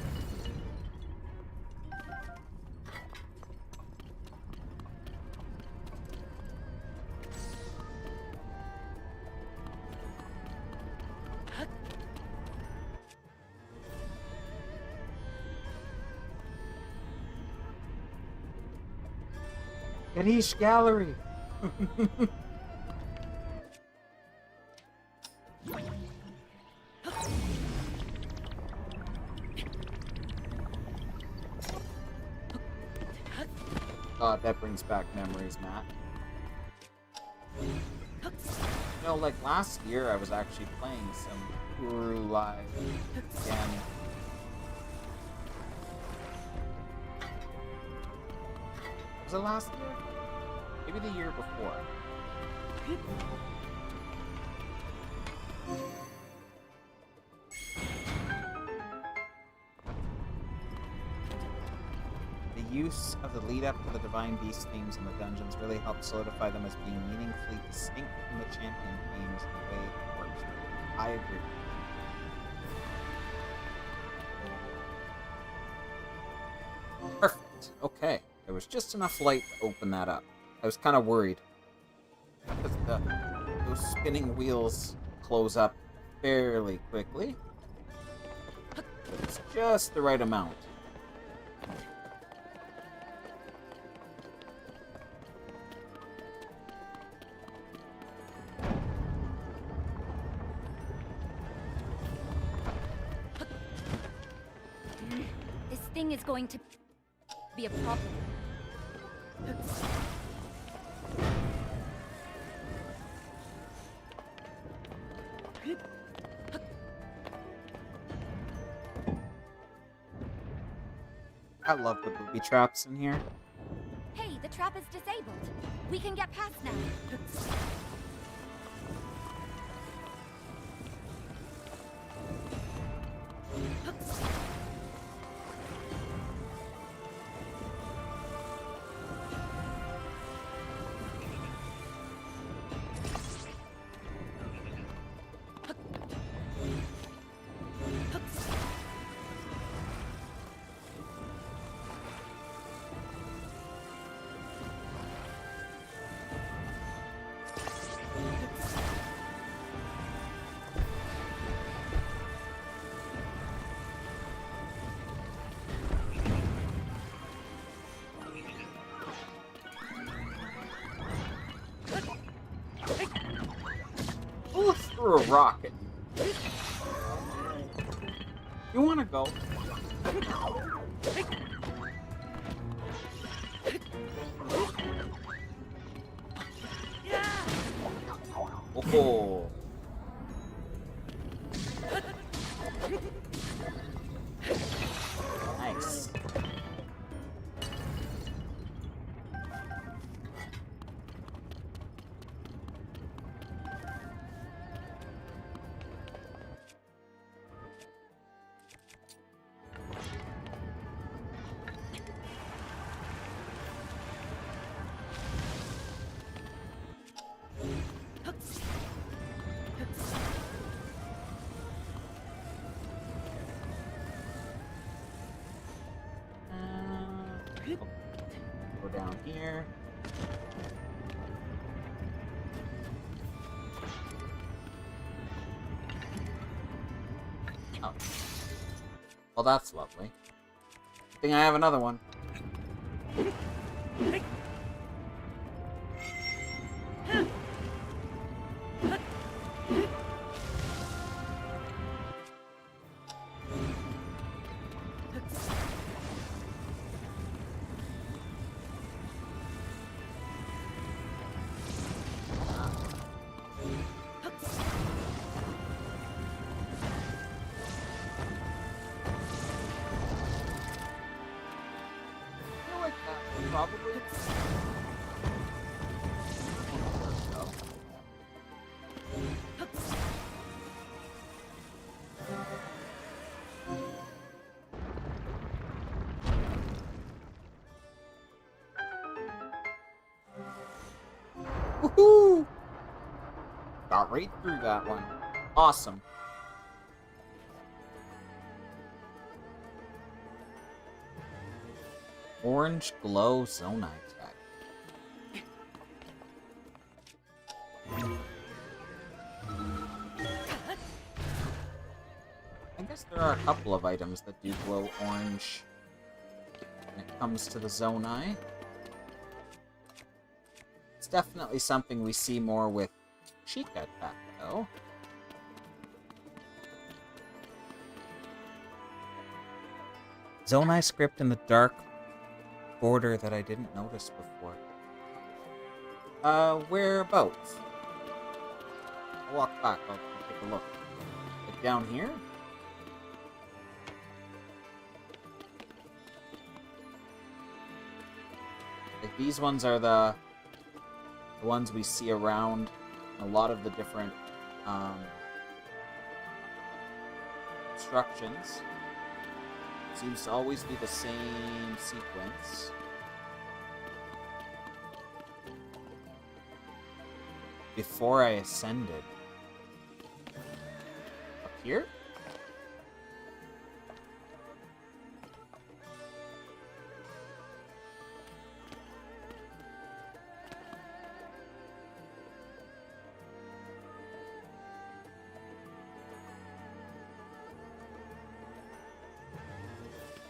Ganesh Gallery! God, that brings back memories, Matt. You know, like last year I was actually playing some Uru Live again. Was it last year? Maybe the year before. The use of the lead-up to the Divine Beast themes in the dungeons really helped solidify them as being meaningfully distinct from the champion themes in the way it works. I agree. Perfect. Okay. There was just enough light to open that up. I was kind of worried. Because those spinning wheels close up fairly quickly. It's just the right amount. This thing is going to be a problem. I love the booby traps in here. Hey, the trap is disabled. We can get past now. Who threw a rocket? You want to go? Oh. Nice. Go down here. Oh. Well, that's lovely. I think I have another one. Probably. Woohoo! Got right through that one. Awesome. Orange glow Zonai tech. I guess there are a couple of items that do glow orange when it comes to the Zonai. It's definitely something we see more with Sheikah attack, though. Zonai script in the dark border that I didn't notice before. Whereabouts? I'll walk back. I'll take a look. Like down here? Like these ones are the ones we see around a lot of the different instructions. Seems to always be the same sequence. Before I ascended. Up here?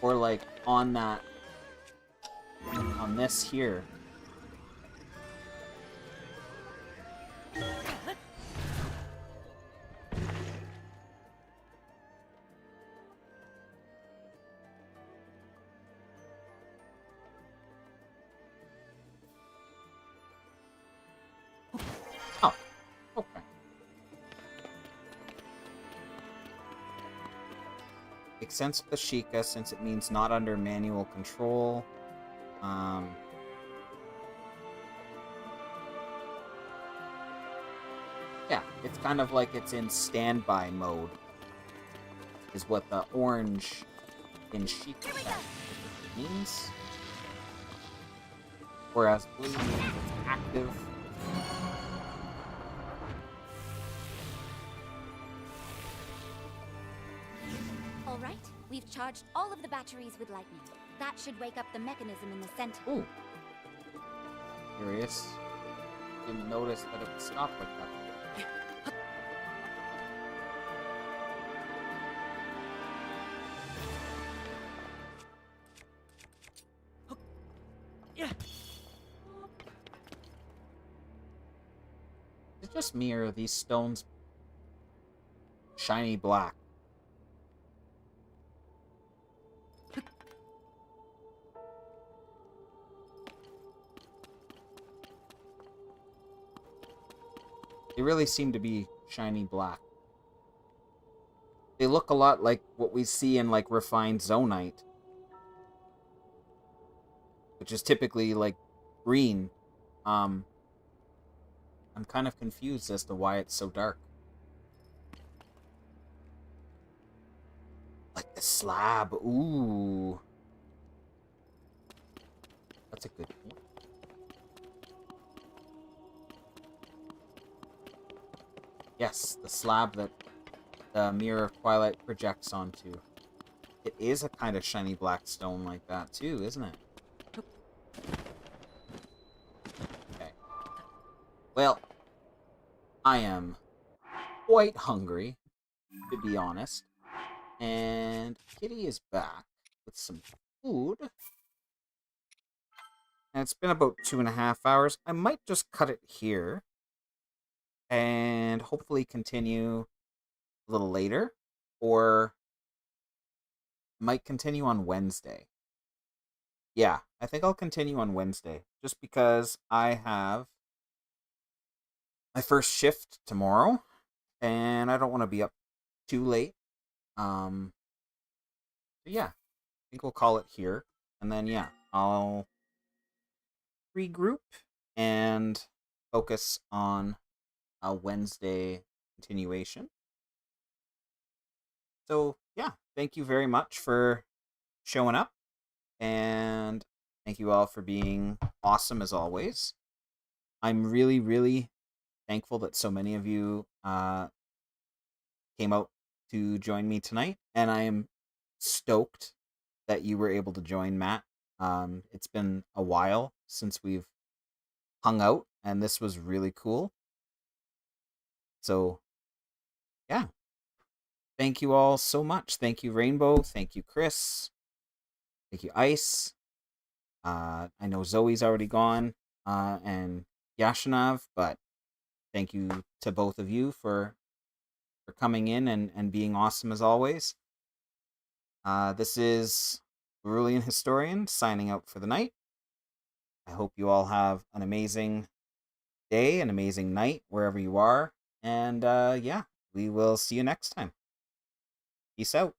Or like on that, on this here. Oh, okay. Makes sense with the Sheikah since it means not under manual control. Yeah, it's kind of like it's in standby mode. Is what the orange in Sheikah means. Whereas blue means it's active. All right, we've charged all of the batteries with lightning. That should wake up the mechanism in the center. Ooh. Curious. Didn't notice that it would stop like that. Is it just me or are these stones shiny black? They really seem to be shiny black. They look a lot like what we see in, like, refined zonite. Which is typically, like, green. I'm kind of confused as to why it's so dark. Like the slab. Ooh. That's a good point. Yes, the slab that the Mirror of Twilight projects onto. It is a kind of shiny black stone like that too, isn't it? Okay. Well, I am quite hungry, to be honest. And Kitty is back with some food. And it's been about 2.5 hours. I might just cut it here. And hopefully continue a little later, or might continue on Wednesday. Yeah, I think I'll continue on Wednesday, just because I have my first shift tomorrow, and I don't want to be up too late. So yeah, I think we'll call it here, and then yeah, I'll regroup and focus on a Wednesday continuation. So, yeah, thank you very much for showing up, and thank you all for being awesome as always. I'm really, really thankful that so many of you came out to join me tonight, and I am stoked that you were able to join Matt. It's been a while since we've hung out, and this was really cool. So, yeah. Thank you all so much. Thank you, Rainbow. Thank you, Chris. Thank you, Ice. I know Zoe's already gone. And Yashinav, but thank you to both of you for coming in and being awesome as always. This is Cerulean Historian signing out for the night. I hope you all have an amazing day, an amazing night, wherever you are. And yeah, we will see you next time. Peace out.